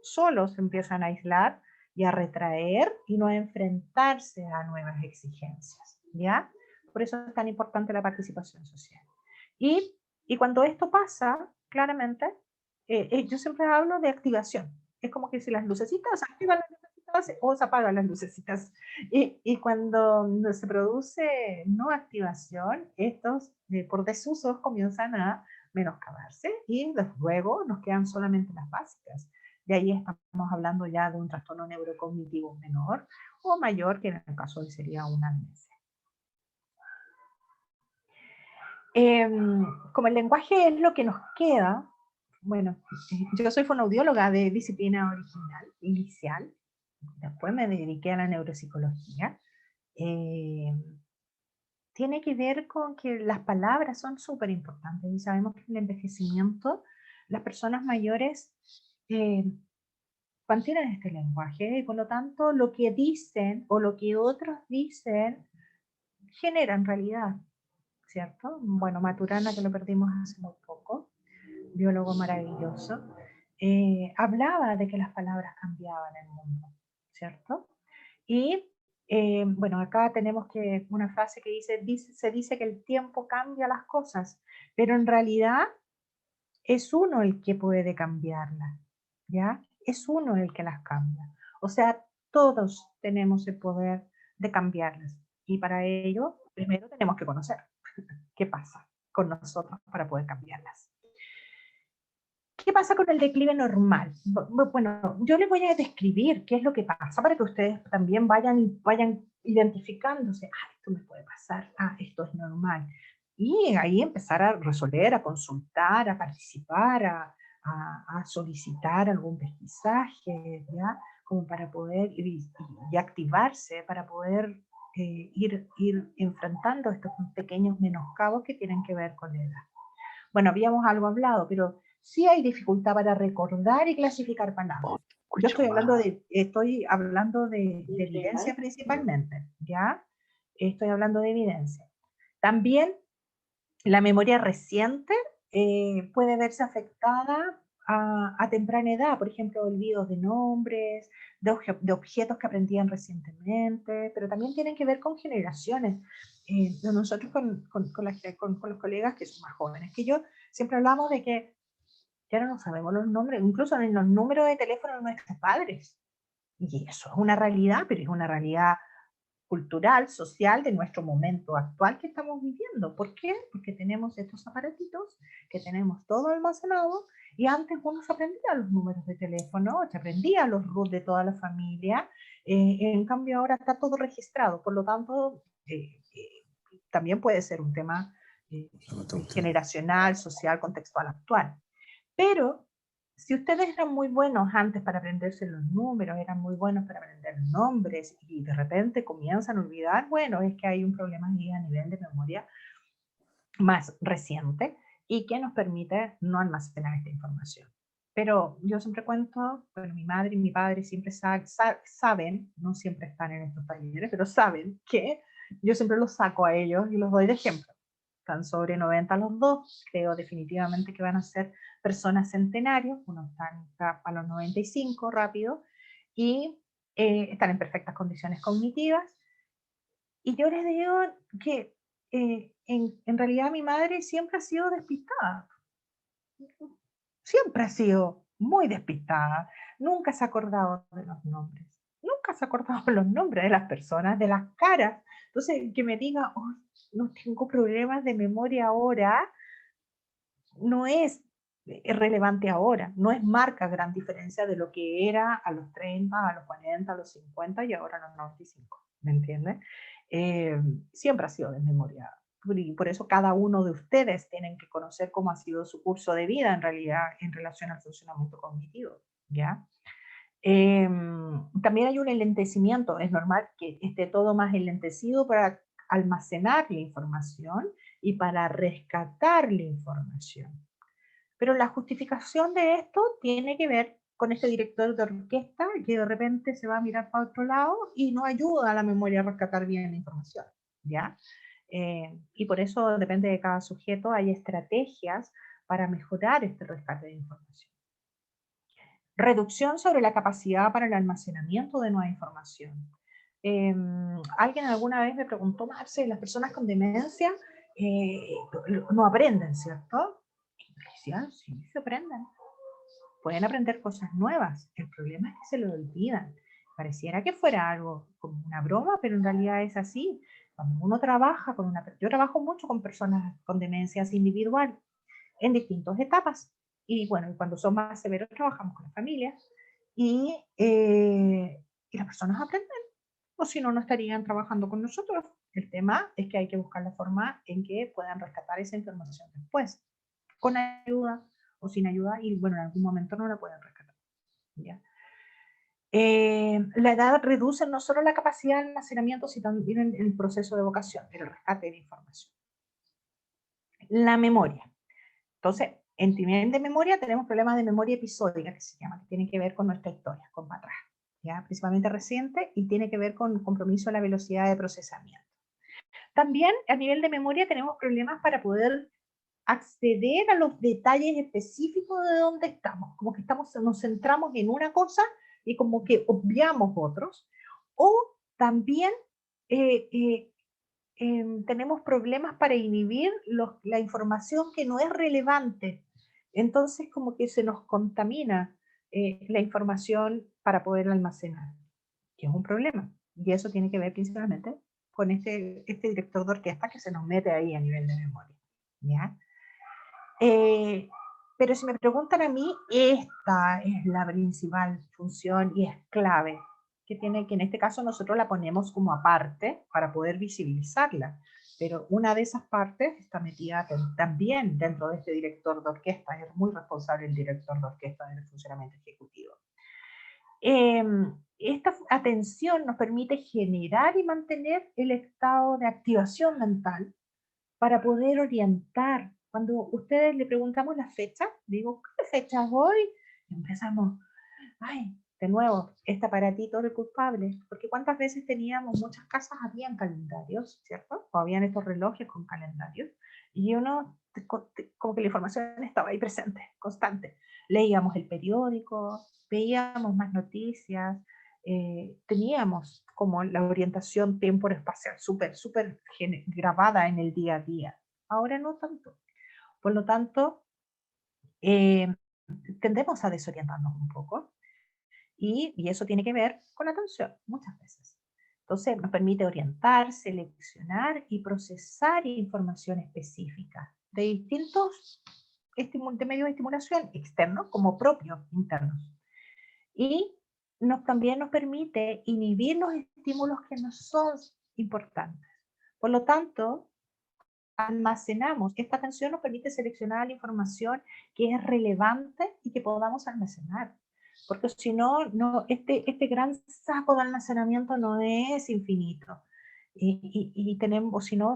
solos se empiezan a aislar y a retraer y no a enfrentarse a nuevas exigencias, ¿ya? Por eso es tan importante la participación social. Y, y cuando esto pasa, claramente, yo siempre hablo de activación. Es como que si las lucecitas se activan las lucecitas o se apagan las lucecitas. Y cuando se produce no activación, estos por desusos comienzan a menoscabarse y luego nos quedan solamente las básicas. De ahí estamos hablando ya de un trastorno neurocognitivo menor o mayor, que en el caso de sería una demencia. Como el lenguaje es lo que nos queda, bueno, yo soy fonoaudióloga de disciplina original, inicial, después me dediqué a la neuropsicología. Tiene que ver con que las palabras son súper importantes, y sabemos que en el envejecimiento las personas mayores eh, mantienen este lenguaje, y por lo tanto lo que dicen o lo que otros dicen generan realidad, ¿cierto? Bueno, Maturana, que lo perdimos hace muy poco, biólogo maravilloso, hablaba de que las palabras cambiaban el mundo, ¿cierto? Y Bueno, acá tenemos una frase que se dice que el tiempo cambia las cosas, pero en realidad es uno el que puede cambiarlas, ¿ya? Es uno el que las cambia. O sea, todos tenemos el poder de cambiarlas. Y para ello, primero tenemos que conocer qué pasa con nosotros para poder cambiarlas. ¿Qué pasa con el declive normal? Bueno, yo les voy a describir qué es lo que pasa para que ustedes también vayan identificándose. Ah, esto me puede pasar. Ah, esto es normal. Y ahí empezar a resolver, a consultar, a participar, a solicitar algún pesquisaje, ¿ya? Como para poder y activarse, para poder ir enfrentando estos pequeños menoscabos que tienen que ver con la edad. Bueno, habíamos algo hablado, pero sí hay dificultad para recordar y clasificar palabras. Yo estoy hablando de evidencia principalmente, ¿ya? Estoy hablando de evidencia. También la memoria reciente puede verse afectada a temprana edad, por ejemplo, olvidos de nombres, de objetos que aprendían recientemente, pero también tienen que ver con generaciones. Nosotros con los colegas que son más jóvenes que yo, siempre hablamos de que ya no sabemos los nombres, incluso en los números de teléfono de nuestros padres. Y eso es una realidad, pero es una realidad cultural, social de nuestro momento actual que estamos viviendo. ¿Por qué? Porque tenemos estos aparatitos que tenemos todo almacenado y antes uno se aprendía los números de teléfono, se aprendía los RUT de toda la familia, en cambio ahora está todo registrado, por lo tanto también puede ser un tema generacional, social, contextual actual. Pero si ustedes eran muy buenos antes para aprenderse los números, eran muy buenos para aprender nombres y de repente comienzan a olvidar, bueno, es que hay un problema ahí a nivel de memoria más reciente y que nos permite no almacenar esta información. Pero yo siempre cuento, bueno, mi madre y mi padre siempre saben, no siempre están en estos talleres, pero saben que yo siempre los saco a ellos y los doy de ejemplo. Están sobre 90 los dos, creo definitivamente que van a ser personas centenarios, uno está a los 95 rápido, y están en perfectas condiciones cognitivas. Y yo les digo que en realidad mi madre siempre ha sido despistada, siempre ha sido muy despistada, nunca se ha acordado de los nombres, nunca se ha acordado de los nombres de las personas, de las caras. Entonces, que me diga, oh, no tengo problemas de memoria ahora, no es relevante ahora, no es marca gran diferencia de lo que era a los 30, a los 40, a los 50 y ahora a los 95, ¿me entiendes? Siempre ha sido desmemoriada. Y por eso cada uno de ustedes tienen que conocer cómo ha sido su curso de vida en realidad en relación al funcionamiento cognitivo, ¿ya? También hay un enlentecimiento, es normal que esté todo más enlentecido para almacenar la información y para rescatar la información. Pero la justificación de esto tiene que ver con este director de orquesta que de repente se va a mirar para otro lado y no ayuda a la memoria a rescatar bien la información, ¿ya? Y por eso depende de cada sujeto, hay estrategias para mejorar este rescate de información. Reducción sobre la capacidad para el almacenamiento de nueva información. Alguien alguna vez me preguntó, Marce, las personas con demencia no aprenden, ¿cierto? Decía, sí, se aprenden. Pueden aprender cosas nuevas. El problema es que se lo olvidan. Pareciera que fuera algo como una broma, pero en realidad es así. Cuando uno trabaja con yo trabajo mucho con personas con demencias individual en distintas etapas. Y bueno, cuando son más severos trabajamos con las familias y las personas aprenden, o si no, no estarían trabajando con nosotros. El tema es que hay que buscar la forma en que puedan rescatar esa información después, con ayuda o sin ayuda, y bueno, en algún momento no la pueden rescatar. ¿Ya? La edad reduce no solo la capacidad de almacenamiento, sino también el proceso de evocación, el rescate de información. La memoria. Entonces, en nivel de memoria tenemos problemas de memoria episódica, que se llama, que tienen que ver con nuestra historia, con para atrás, ¿ya? Principalmente reciente, y tiene que ver con compromiso a la velocidad de procesamiento. También a nivel de memoria tenemos problemas para poder acceder a los detalles específicos de dónde estamos, como que nos centramos en una cosa y como que obviamos otros, o también eh, eh, tenemos problemas para inhibir la información que no es relevante. Entonces como que se nos contamina la información para poder almacenar, que es un problema. Y eso tiene que ver principalmente con este director de orquesta que se nos mete ahí a nivel de memoria. ¿Ya? Pero si me preguntan a mí, esta es la principal función y es clave, que en este caso nosotros la ponemos como aparte para poder visibilizarla. Pero una de esas partes está metida también dentro de este director de orquesta, es muy responsable el director de orquesta del funcionamiento ejecutivo. Esta atención nos permite generar y mantener el estado de activación mental para poder orientar. Cuando ustedes le preguntamos la fecha, digo, ¿qué fecha es hoy? Y empezamos, ay, de nuevo, este aparatito del culpable, porque cuántas veces teníamos, muchas casas habían calendarios, ¿cierto? O habían estos relojes con calendarios, y uno, como que la información estaba ahí presente, constante. Leíamos el periódico, veíamos más noticias, teníamos como la orientación temporo-espacial súper grabada en el día a día. Ahora no tanto. Por lo tanto, eh, tendemos a desorientarnos un poco y eso tiene que ver con la atención, muchas veces. Entonces, nos permite orientar, seleccionar y procesar información específica de distintos de medios de estimulación externos como propios internos. Y también nos permite inhibir los estímulos que no son importantes. Por lo tanto, almacenamos, esta atención nos permite seleccionar la información que es relevante y que podamos almacenar. Porque si no, este gran saco de almacenamiento no es infinito. Y tenemos, si no,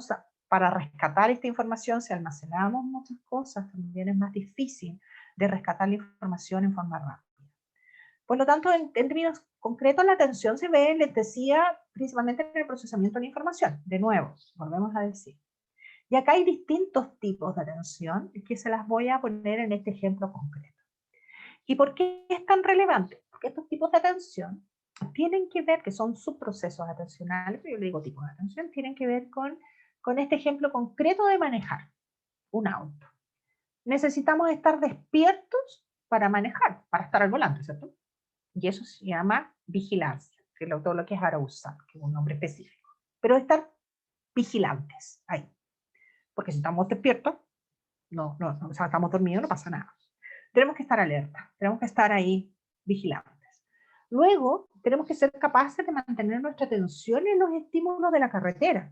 para rescatar esta información, si almacenamos muchas cosas, también es más difícil de rescatar la información en forma rápida. Por lo tanto, en términos concretos, la atención se ve, les decía, principalmente en el procesamiento de la información. De nuevo, volvemos a decir. Y acá hay distintos tipos de atención que se las voy a poner en este ejemplo concreto. ¿Y por qué es tan relevante? Porque estos tipos de atención tienen que ver, que son subprocesos atencionales, pero yo le digo tipos de atención, tienen que ver con este ejemplo concreto de manejar un auto. Necesitamos estar despiertos para manejar, para estar al volante, ¿cierto? Y eso se llama vigilancia, que es todo lo que es arousal, que es un nombre específico. Pero estar vigilantes ahí. Porque si estamos despiertos, o sea, estamos dormidos, no pasa nada. Tenemos que estar alerta, tenemos que estar ahí vigilantes. Luego, tenemos que ser capaces de mantener nuestra atención en los estímulos de la carretera.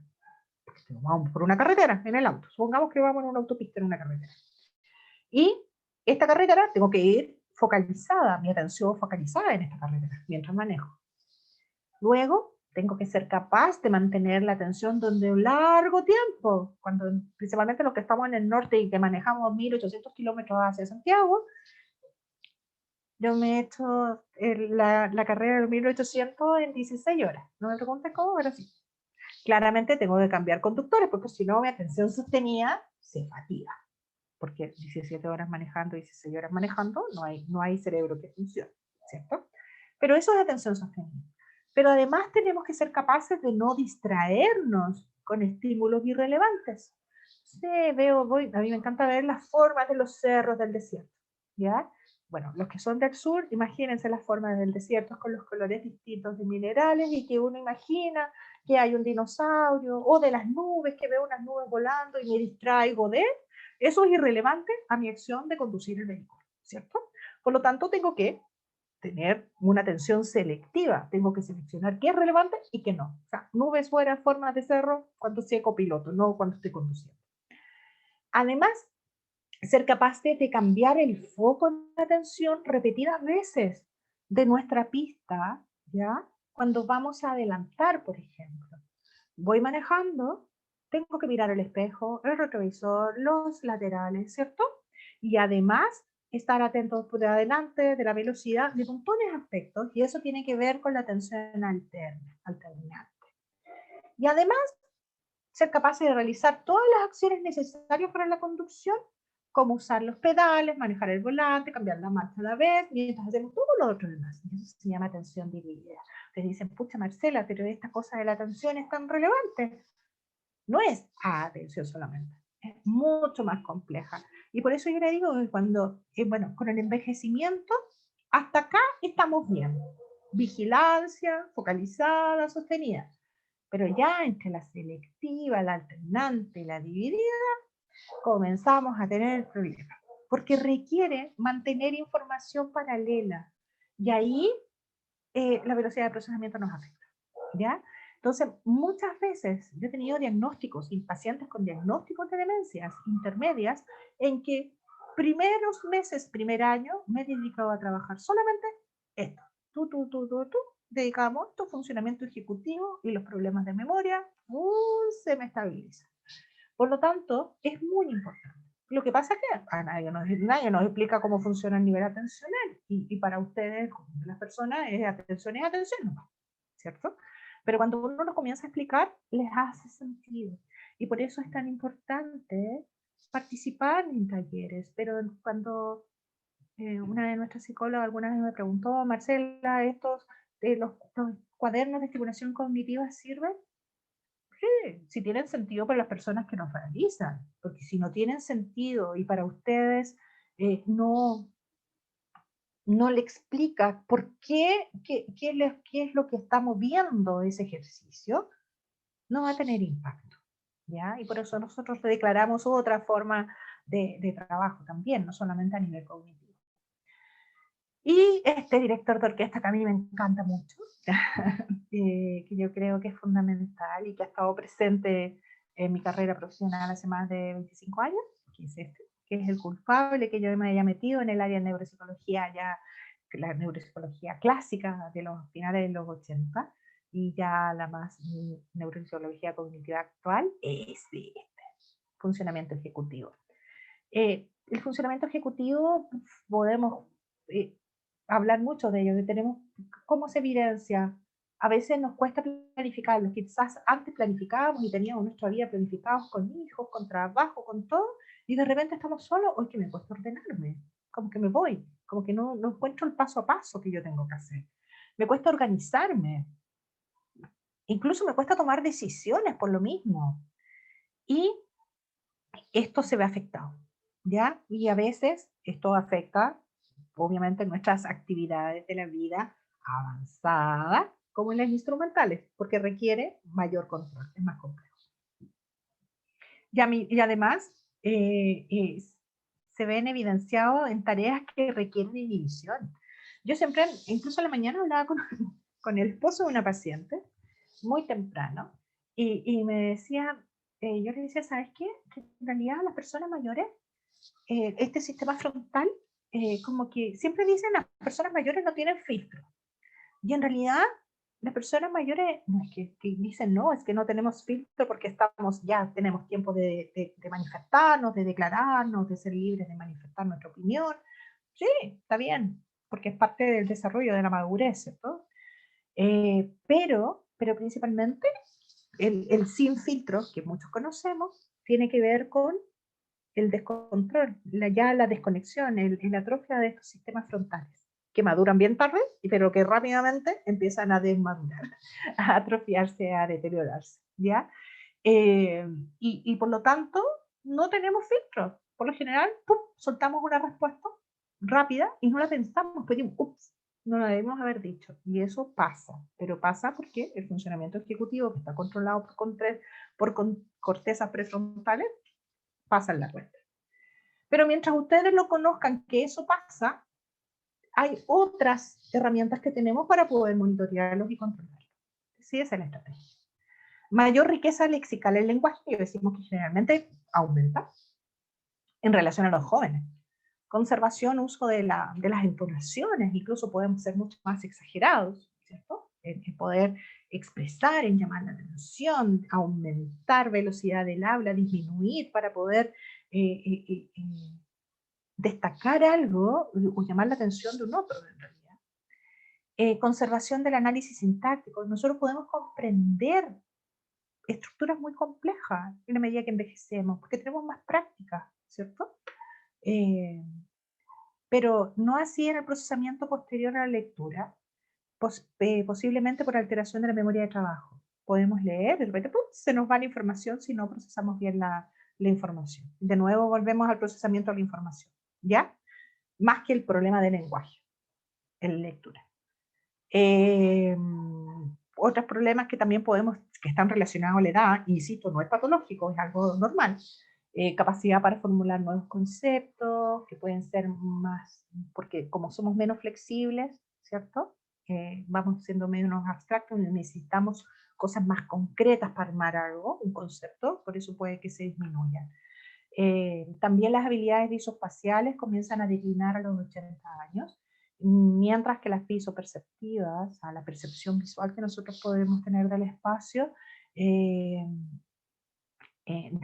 Porque vamos por una carretera en el auto. Supongamos que vamos en una autopista en una carretera. Y esta carretera tengo que ir focalizada, mi atención focalizada en esta carretera, mientras manejo. Luego, tengo que ser capaz de mantener la atención durante un largo tiempo, principalmente los que estamos en el norte y que manejamos 1800 kilómetros hacia Santiago. Yo me he hecho la carrera de 1800 en 16 horas. No me preguntes cómo, pero sí. Claramente tengo que cambiar conductores, porque si no mi atención sostenida se fatiga. Porque 17 horas manejando, 16 horas manejando, no hay cerebro que funcione, ¿cierto? Pero eso es atención sostenida. Pero además tenemos que ser capaces de no distraernos con estímulos irrelevantes. Sí, a mí me encanta ver las formas de los cerros del desierto, ¿ya? Bueno, los que son del sur, imagínense las formas del desierto con los colores distintos de minerales y que uno imagina que hay un dinosaurio o de las nubes, que veo unas nubes volando y me distraigo de eso es irrelevante a mi acción de conducir el vehículo, ¿cierto? Por lo tanto, tengo que tener una atención selectiva. Tengo que seleccionar qué es relevante y qué no. O sea, nubes fuera, formas de cerro, cuando sea copiloto, no cuando estoy conduciendo. Además, ser capaz de cambiar el foco de atención repetidas veces de nuestra pista, ¿ya? Cuando vamos a adelantar, por ejemplo. Voy manejando, tengo que mirar el espejo, el retrovisor, los laterales, ¿cierto? Y además, estar atento de adelante, de la velocidad, de montones de aspectos, y eso tiene que ver con la atención alternante. Y además, ser capaces de realizar todas las acciones necesarias para la conducción, como usar los pedales, manejar el volante, cambiar la marcha a la vez, mientras hacemos todo lo otro demás. Eso se llama atención dividida. Ustedes dicen, pucha Marcela, pero esta cosa de la atención es tan relevante. No es atención solamente, es mucho más compleja. Y por eso yo le digo que cuando, bueno, con el envejecimiento, hasta acá estamos bien. Vigilancia, focalizada, sostenida. Pero ya entre la selectiva, la alternante y la dividida, comenzamos a tener problemas. Porque requiere mantener información paralela. Y ahí la velocidad de procesamiento nos afecta. ¿Ya? Entonces, muchas veces yo he tenido diagnósticos y pacientes con diagnósticos de demencias intermedias en que primeros meses, primer año, me he dedicado a trabajar solamente esto. Dedicamos esto, funcionamiento ejecutivo y los problemas de memoria, se me estabilizan. Por lo tanto, es muy importante. Lo que pasa es que a nadie nos explica cómo funciona el nivel atencional y para ustedes, las personas, es atención, no, ¿cierto? Pero cuando uno lo comienza a explicar, les hace sentido. Y por eso es tan importante participar en talleres. Pero cuando una de nuestras psicólogas alguna vez me preguntó, Marcela, los cuadernos de estimulación cognitiva sirven? Sí, si tienen sentido para las personas que nos realizan, porque si no tienen sentido y para ustedes no le explica por qué es lo que está moviendo ese ejercicio, no va a tener impacto, ¿ya? Y por eso nosotros declaramos otra forma de trabajo también, no solamente a nivel cognitivo. Y este director de orquesta que a mí me encanta mucho, que yo creo que es fundamental y que ha estado presente en mi carrera profesional hace más de 25 años, que es este, que es el culpable que yo me haya metido en el área de neuropsicología, ya la neuropsicología clásica de los finales de los 80, y ya la más neuropsicología cognitiva actual es este, funcionamiento ejecutivo. El funcionamiento ejecutivo podemos hablar mucho de ello, que tenemos cómo se evidencia. A veces nos cuesta planificarlo, quizás antes planificábamos y teníamos nuestra vida planificados con hijos, con trabajo, con todo, y de repente estamos solos, hoy que me cuesta ordenarme, como que me voy, como que no encuentro el paso a paso que yo tengo que hacer. Me cuesta organizarme, incluso me cuesta tomar decisiones por lo mismo. Y esto se ve afectado, ¿ya? Y a veces esto afecta, obviamente, nuestras actividades de la vida avanzada, como en las instrumentales, porque requiere mayor control, es más complejo. Y además, se ven evidenciados en tareas que requieren inhibición. Yo siempre, incluso en la mañana, hablaba con el esposo de una paciente, muy temprano, y me decía, yo le decía, ¿sabes qué? Que en realidad las personas mayores, este sistema frontal, como que siempre dicen las personas mayores no tienen filtro. Y en realidad las personas mayores no es que dicen no, es que no tenemos filtro porque ya tenemos tiempo de manifestarnos, de declararnos, de ser libres de manifestar nuestra opinión. Sí, está bien, porque es parte del desarrollo de la madurez, ¿cierto? Pero principalmente el sin filtro, que muchos conocemos, tiene que ver con el descontrol, ya la desconexión, la atrofia de estos sistemas frontales, que maduran bien tarde, pero que rápidamente empiezan a desmadurar, a atrofiarse, a deteriorarse, ¿ya? Y por lo tanto, no tenemos filtros. Por lo general, ¡pum!, soltamos una respuesta rápida y no la pensamos, pedimos, ups, no la debemos haber dicho. Y eso pasa, pero pasa porque el funcionamiento ejecutivo, que está controlado por cortezas prefrontales, pasa en la cuenta. Pero mientras ustedes lo conozcan que eso pasa, hay otras herramientas que tenemos para poder monitorearlos y controlarlos. Sí, esa es la estrategia. Mayor riqueza lexical el lenguaje, que decimos que generalmente aumenta en relación a los jóvenes. Conservación, uso de las entonaciones, incluso podemos ser mucho más exagerados, ¿cierto? En poder expresar, en llamar la atención, aumentar velocidad del habla, disminuir para poder destacar algo o llamar la atención de un otro, en realidad. Conservación del análisis sintáctico. Nosotros podemos comprender estructuras muy complejas en la medida que envejecemos, porque tenemos más práctica, ¿cierto? Pero no así en el procesamiento posterior a la lectura, posiblemente por alteración de la memoria de trabajo. Podemos leer, de repente se nos va la información si no procesamos bien la información. De nuevo volvemos al procesamiento de la información, ¿ya? Más que el problema de lenguaje, en lectura. Otros problemas que también que están relacionados a la edad, insisto, no es patológico, es algo normal. Capacidad para formular nuevos conceptos, que pueden ser más, porque como somos menos flexibles, ¿cierto? Vamos siendo menos abstractos, necesitamos cosas más concretas para armar algo, un concepto, por eso puede que se disminuya. También las habilidades visoespaciales comienzan a declinar a los 80 años, mientras que las visoperceptivas, a la percepción visual que nosotros podemos tener del espacio, de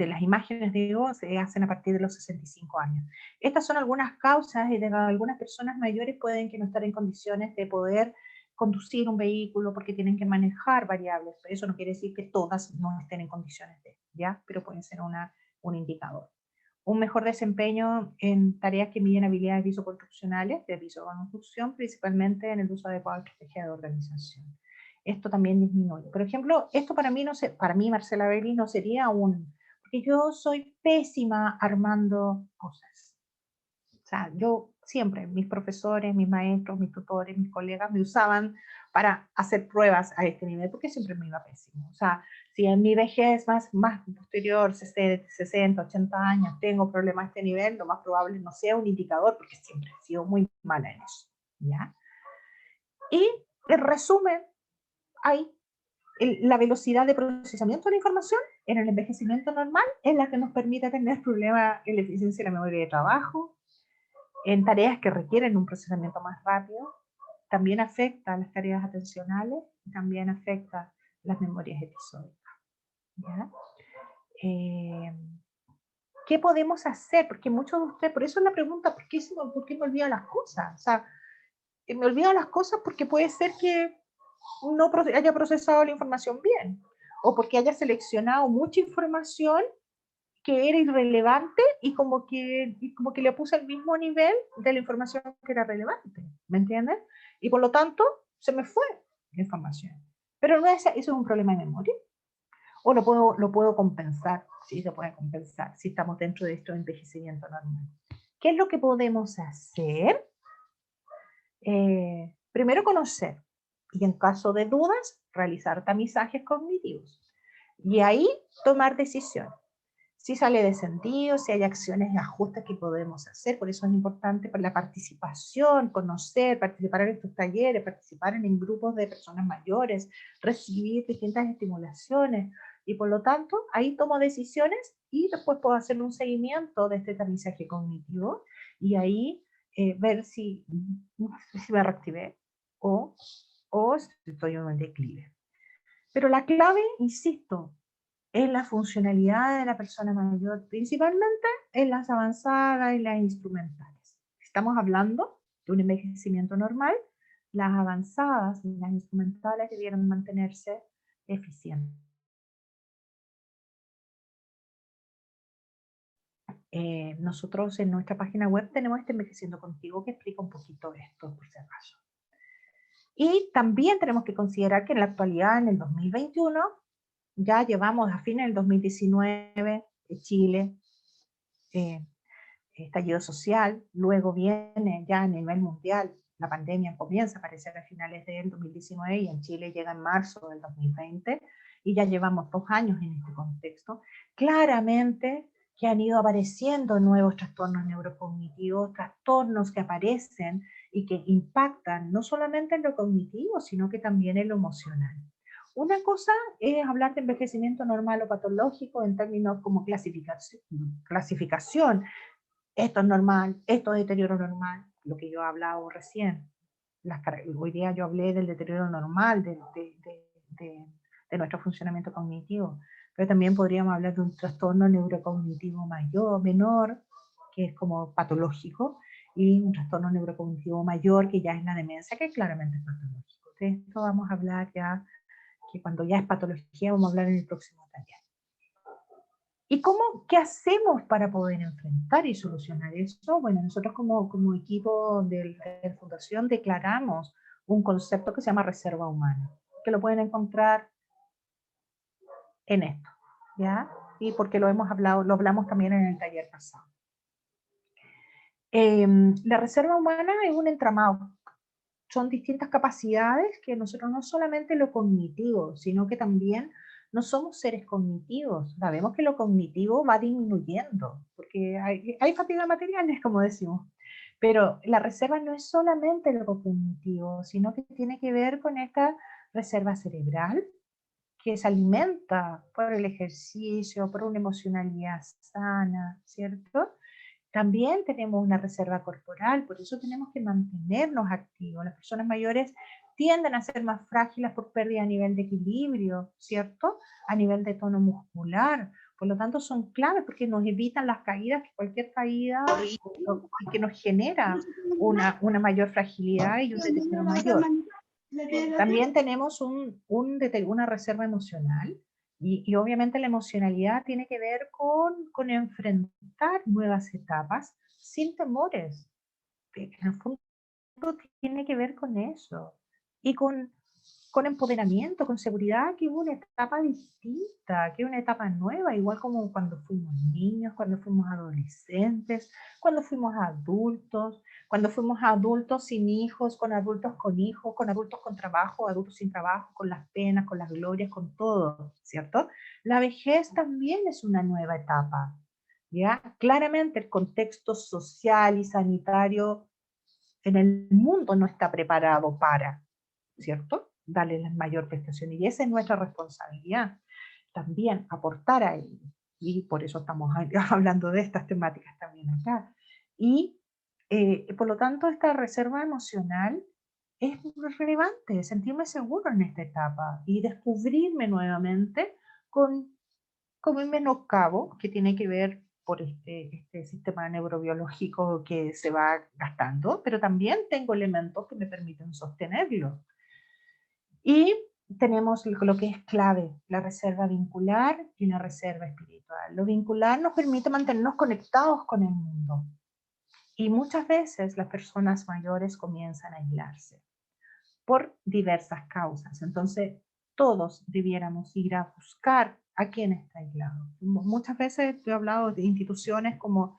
las imágenes, digo, se hacen a partir de los 65 años. Estas son algunas causas y de algunas personas mayores pueden que no estar en condiciones de poder conducir un vehículo porque tienen que manejar variables. Eso no quiere decir que todas no estén en condiciones de, ¿ya? Pero pueden ser un indicador. Un mejor desempeño en tareas que miden habilidades visoconstruccionales, de visoconstrucción, principalmente en el uso adecuado de estrategia de organización. Esto también disminuye. Por ejemplo, esto para mí, para mí, Marcela Belli, no sería porque yo soy pésima armando cosas. O sea, yo siempre, mis profesores, mis maestros, mis tutores, mis colegas me usaban para hacer pruebas a este nivel, porque siempre me iba pésimo. O sea, si en mi vejez más posterior, 60, 80 años, tengo problemas a este nivel, lo más probable no sea un indicador, porque siempre he sido muy mala en eso. ¿Ya? Y en resumen, hay la velocidad de procesamiento de la información en el envejecimiento normal es la que nos permite tener problemas en la eficiencia de la memoria de trabajo, en tareas que requieren un procesamiento más rápido, también afecta a las tareas atencionales y también afecta las memorias episódicas. ¿Ya? ¿Qué podemos hacer? Porque muchos de ustedes, por eso es la pregunta, ¿por qué me olvido las cosas? O sea, me olvido las cosas porque puede ser que no haya procesado la información bien, o porque haya seleccionado mucha información que era irrelevante y como que le puse el mismo nivel de la información que era relevante, ¿me entiendes? Y por lo tanto, se me fue la información. Pero no eso es un problema de memoria. O lo puedo compensar, sí se puede compensar, si estamos dentro de esto de envejecimiento normal. ¿Qué es lo que podemos hacer? Primero conocer, y en caso de dudas, realizar tamizajes cognitivos. Y ahí tomar decisiones. Si sale de sentido, si hay acciones y ajustes que podemos hacer, por eso es importante para la participación, conocer, participar en estos talleres, participar en grupos de personas mayores, recibir distintas estimulaciones, y por lo tanto, ahí tomo decisiones y después puedo hacer un seguimiento de este tamizaje cognitivo, y ahí ver si me reactivé o si estoy en un declive. Pero la clave, insisto, es la funcionalidad de la persona mayor, principalmente en las avanzadas y las instrumentales. Estamos hablando de un envejecimiento normal, las avanzadas y las instrumentales debieron mantenerse eficientes. Nosotros en nuestra página web tenemos este Envejeciendo Contigo que explica un poquito esto, por si acaso. Y también tenemos que considerar que en la actualidad, en el 2021, ya llevamos a fines del 2019, Chile, estallido social, luego viene ya a nivel mundial, la pandemia comienza a aparecer a finales del 2019 y en Chile llega en marzo del 2020 y ya llevamos 2 años en este contexto. Claramente que han ido apareciendo nuevos trastornos neurocognitivos, trastornos que aparecen y que impactan no solamente en lo cognitivo, sino que también en lo emocional. Una cosa es hablar de envejecimiento normal o patológico en términos como clasificación. Esto es normal, esto es deterioro normal, lo que yo he hablado recién. Hoy día yo hablé del deterioro normal de nuestro funcionamiento cognitivo, pero también podríamos hablar de un trastorno neurocognitivo mayor, menor, que es como patológico, y un trastorno neurocognitivo mayor, que ya es la demencia, que claramente es patológico. De esto vamos a hablar ya, que cuando ya es patología vamos a hablar en el próximo taller. ¿Y qué hacemos para poder enfrentar y solucionar eso? Bueno, nosotros como equipo de Fundación declaramos un concepto que se llama reserva humana, que lo pueden encontrar en esto, ¿ya? Y porque lo hablamos también en el taller pasado. La reserva humana es un entramado. Son distintas capacidades que nosotros no solamente lo cognitivo, sino que también no somos seres cognitivos. Sabemos que lo cognitivo va disminuyendo, porque hay fatiga material, como decimos. Pero la reserva no es solamente lo cognitivo, sino que tiene que ver con esta reserva cerebral, que se alimenta por el ejercicio, por una emocionalidad sana, ¿cierto? También tenemos una reserva corporal, por eso tenemos que mantenernos activos. Las personas mayores tienden a ser más frágiles por pérdida a nivel de equilibrio, ¿cierto? A nivel de tono muscular. Por lo tanto, son claves porque nos evitan las caídas, que cualquier caída que nos genera una mayor fragilidad y un deterioro mayor. También tenemos una reserva emocional y obviamente la emocionalidad tiene que ver con enfrentar nuevas etapas sin temores. En el fondo tiene que ver con eso y con empoderamiento, con seguridad, que es una etapa distinta, que es una etapa nueva, igual como cuando fuimos niños, cuando fuimos adolescentes, cuando fuimos adultos sin hijos, con hijos, con adultos con trabajo, adultos sin trabajo, con las penas, con las glorias, con todo, ¿cierto? La vejez también es una nueva etapa, ¿ya? Claramente el contexto social y sanitario en el mundo no está preparado para, ¿cierto? Darle la mayor prestación. Y esa es nuestra responsabilidad, también aportar a ello. Y por eso estamos hablando de estas temáticas también acá. Y por lo tanto, esta reserva emocional es relevante, sentirme seguro en esta etapa y descubrirme nuevamente con mi menoscabo, que tiene que ver por este sistema neurobiológico que se va gastando, pero también tengo elementos que me permiten sostenerlo. Y tenemos lo que es clave, la reserva vincular y una reserva espiritual. Lo vincular nos permite mantenernos conectados con el mundo. Y muchas veces las personas mayores comienzan a aislarse por diversas causas. Entonces, todos debiéramos ir a buscar a quien está aislado. Muchas veces he hablado de instituciones como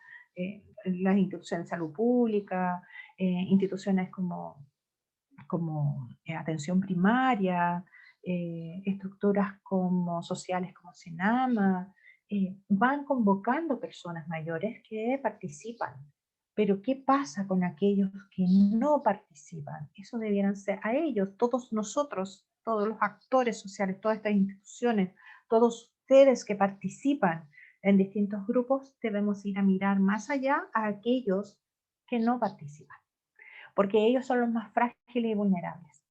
las instituciones de salud pública, instituciones como atención primaria, estructuras como sociales como Senama, van convocando personas mayores que participan. Pero ¿qué pasa con aquellos que no participan? Eso debieran ser a ellos, todos nosotros, todos los actores sociales, todas estas instituciones, todos ustedes que participan en distintos grupos, debemos ir a mirar más allá a aquellos que no participan, porque ellos son los más frágiles y vulnerables.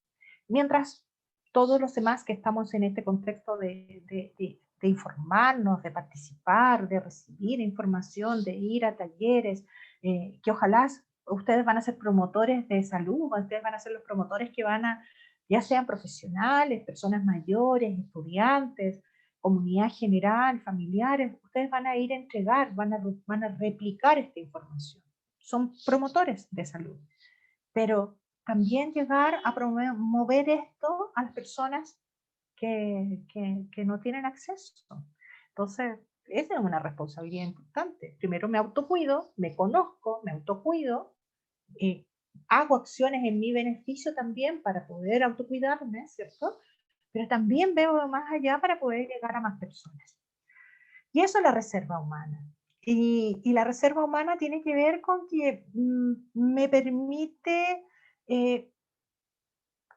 Mientras todos los demás que estamos en este contexto de informarnos, de participar, de recibir información, de ir a talleres, que ojalá ustedes van a ser promotores de salud, ustedes van a ser los promotores que van a, ya sean profesionales, personas mayores, estudiantes, comunidad general, familiares, ustedes van a ir a entregar, van a replicar esta información. Son promotores de salud, pero también llegar a promover esto a las personas que no tienen acceso. Entonces, esa es una responsabilidad importante. Primero me autocuido, me conozco, me autocuido, hago acciones en mi beneficio también para poder autocuidarme, ¿cierto? Pero también veo más allá para poder llegar a más personas. Y eso es la reserva humana. Y la reserva humana tiene que ver con que me permite eh,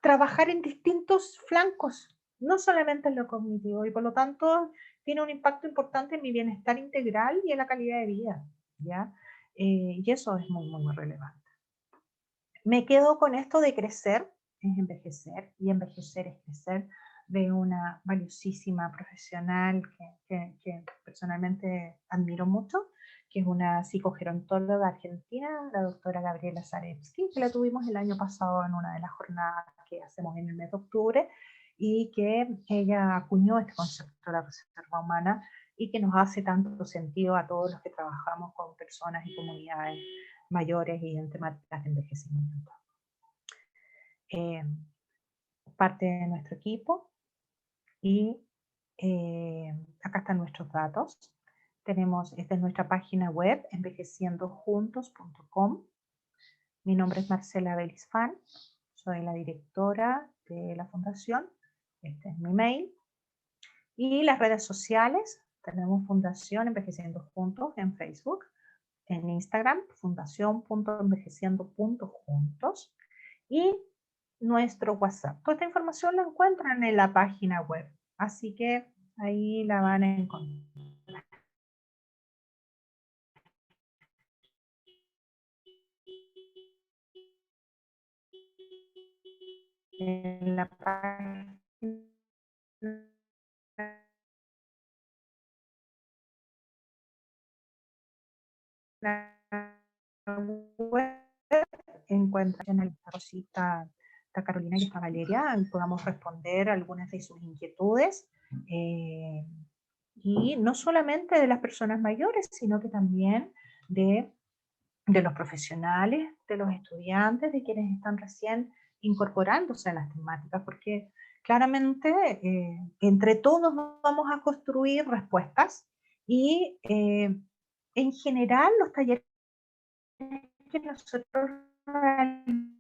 trabajar en distintos flancos, no solamente en lo cognitivo, y por lo tanto tiene un impacto importante en mi bienestar integral y en la calidad de vida, ¿ya? Y eso es muy, muy, muy relevante. Me quedo con esto de crecer, es envejecer, y envejecer es crecer, de una valiosísima profesional que personalmente admiro mucho, que es una psicogerontóloga argentina, la doctora Gabriela Zarevsky, que la tuvimos el año pasado en una de las jornadas que hacemos en el mes de octubre, y que ella acuñó este concepto de la reserva humana y que nos hace tanto sentido a todos los que trabajamos con personas y comunidades mayores y en temáticas de envejecimiento. parte de nuestro equipo y acá están nuestros datos. Esta es nuestra página web, envejeciendojuntos.com. Mi nombre es Marcela Belisfán, soy la directora de la fundación. Este es mi mail. Y las redes sociales, tenemos Fundación Envejeciendo Juntos en Facebook, en Instagram, fundación.envejeciendo.juntos, y nuestro WhatsApp. Toda esta información la encuentran en la página web, así que ahí la van a encontrar. En la página web encuentran a la Rosita, a Carolina y a Valeria, podamos responder algunas de sus inquietudes, y no solamente de las personas mayores, sino que también de los profesionales, de los estudiantes, de quienes están recién incorporándose a las temáticas, porque claramente entre todos vamos a construir respuestas y en general los talleres que nosotros realizamos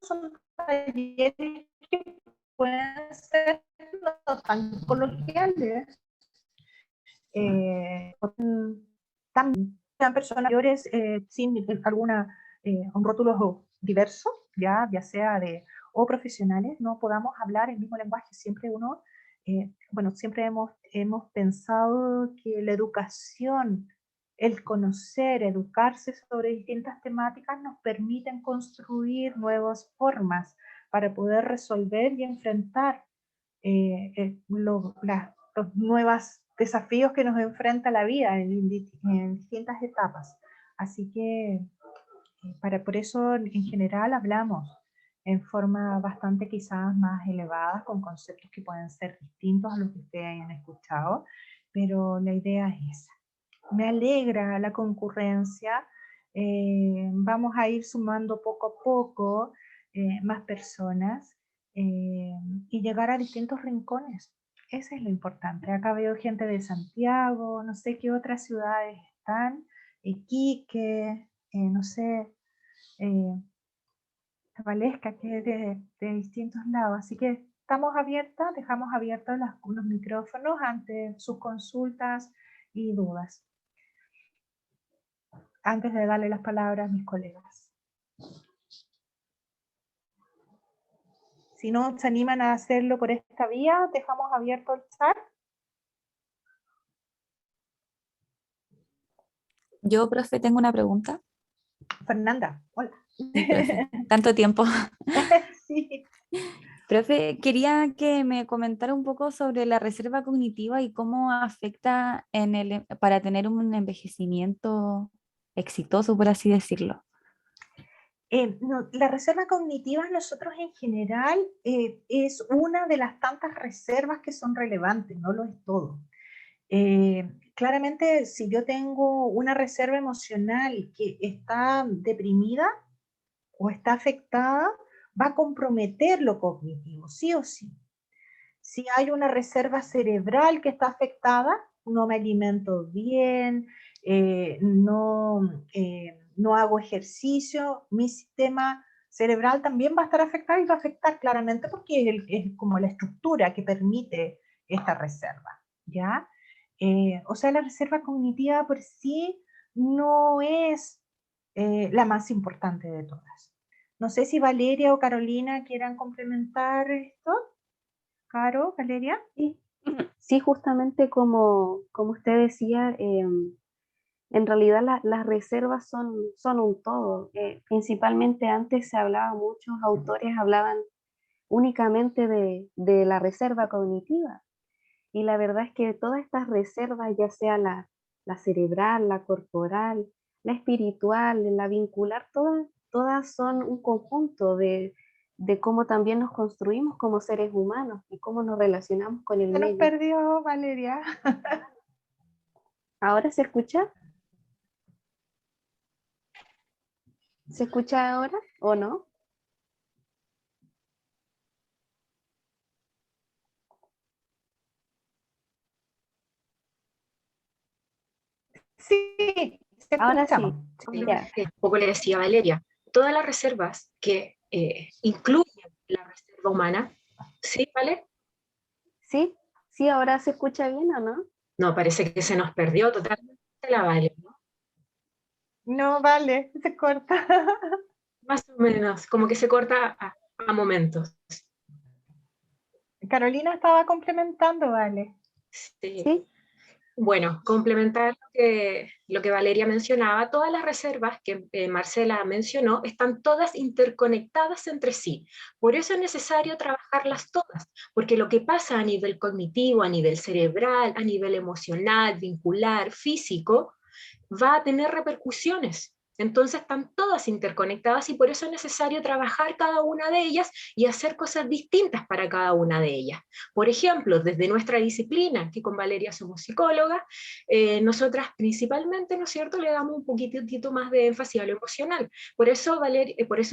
son talleres que pueden ser no tan coloquiales, también personas mayores sin alguna un rótulo diverso, ya sea o profesionales, no podamos hablar el mismo lenguaje. Siempre siempre hemos pensado que la educación, el conocer, educarse sobre distintas temáticas nos permiten construir nuevas formas para poder resolver y enfrentar los nuevos desafíos que nos enfrenta la vida en distintas etapas. Así que por eso en general hablamos en forma bastante quizás más elevada, con conceptos que pueden ser distintos a los que ustedes hayan escuchado, pero la idea es esa. Me alegra la concurrencia, vamos a ir sumando poco a poco más personas y llegar a distintos rincones. Eso es lo importante. Acá veo gente de Santiago, no sé qué otras ciudades están, Iquique, no sé, Valesca, que es de distintos lados. Así que estamos abiertas, dejamos abiertos los micrófonos ante sus consultas y dudas, antes de darle las palabras a mis colegas. Si no se animan a hacerlo por esta vía, dejamos abierto el chat. Yo, profe, tengo una pregunta. Fernanda, hola. Sí, profe. Tanto tiempo. Sí. Profe, quería que me comentara un poco sobre la reserva cognitiva y cómo afecta para tener un envejecimiento exitoso, por así decirlo. No, la reserva cognitiva nosotros en general es una de las tantas reservas que son relevantes, no lo es todo. Claramente, si yo tengo una reserva emocional que está deprimida o está afectada, va a comprometer lo cognitivo, sí o sí. Si hay una reserva cerebral que está afectada, no me alimento bien, no hago ejercicio, mi sistema cerebral también va a estar afectado y va a afectar claramente porque es como la estructura que permite esta reserva, ¿ya? O sea, la reserva cognitiva por sí no es la más importante de todas. No sé si Valeria o Carolina quieran complementar esto. Caro, Valeria. Sí, sí, justamente como usted decía, en realidad las reservas son un todo. Principalmente antes se hablaba, muchos autores hablaban únicamente de la reserva cognitiva. Y la verdad es que todas estas reservas, ya sea la cerebral, la corporal, la espiritual, la vincular, todas son un conjunto de cómo también nos construimos como seres humanos y cómo nos relacionamos con el Se nos medio. perdió, Valeria. ¿Ahora se escucha? ¿Se escucha ahora o no? Sí, te Ahora escuchamos. sí, Sí. ya. Un poco le decía Valeria, todas las reservas que incluyen la reserva humana, ¿sí, Vale? ¿Sí? ¿Sí ahora se escucha bien o no? No, parece que se nos perdió totalmente la Vale, ¿no? No, vale, se corta. Más o menos, como que se corta a momentos. Carolina estaba complementando, vale. Sí. ¿Sí? Bueno, complementar lo que Valeria mencionaba, todas las reservas que Marcela mencionó están todas interconectadas entre sí. Por eso es necesario trabajarlas todas, porque lo que pasa a nivel cognitivo, a nivel cerebral, a nivel emocional, vincular, físico, va a tener repercusiones. Entonces están todas interconectadas y por eso es necesario trabajar cada una de ellas y hacer cosas distintas para cada una de ellas. Por ejemplo, desde nuestra disciplina, que con Valeria somos psicólogas, nosotras principalmente, ¿no es cierto?, le damos un poquitito más de énfasis a lo emocional. Por eso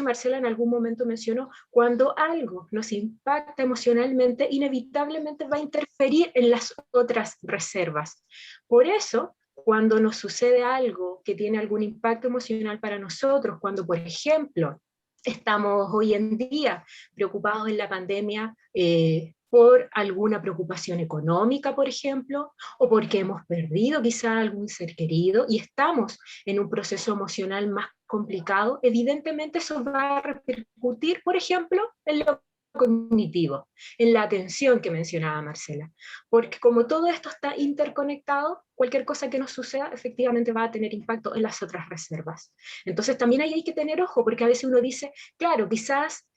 Marcela en algún momento mencionó, cuando algo nos impacta emocionalmente, inevitablemente va a interferir en las otras reservas. Por eso, cuando nos sucede algo que tiene algún impacto emocional para nosotros, cuando, por ejemplo, estamos hoy en día preocupados en la pandemia por alguna preocupación económica, por ejemplo, o porque hemos perdido quizá algún ser querido y estamos en un proceso emocional más complicado, evidentemente eso va a repercutir, por ejemplo, en lo cognitivo, en la atención que mencionaba Marcela, porque como todo esto está interconectado, cualquier cosa que nos suceda efectivamente va a tener impacto en las otras reservas. Entonces también ahí hay que tener ojo, porque a veces uno dice, claro, quizás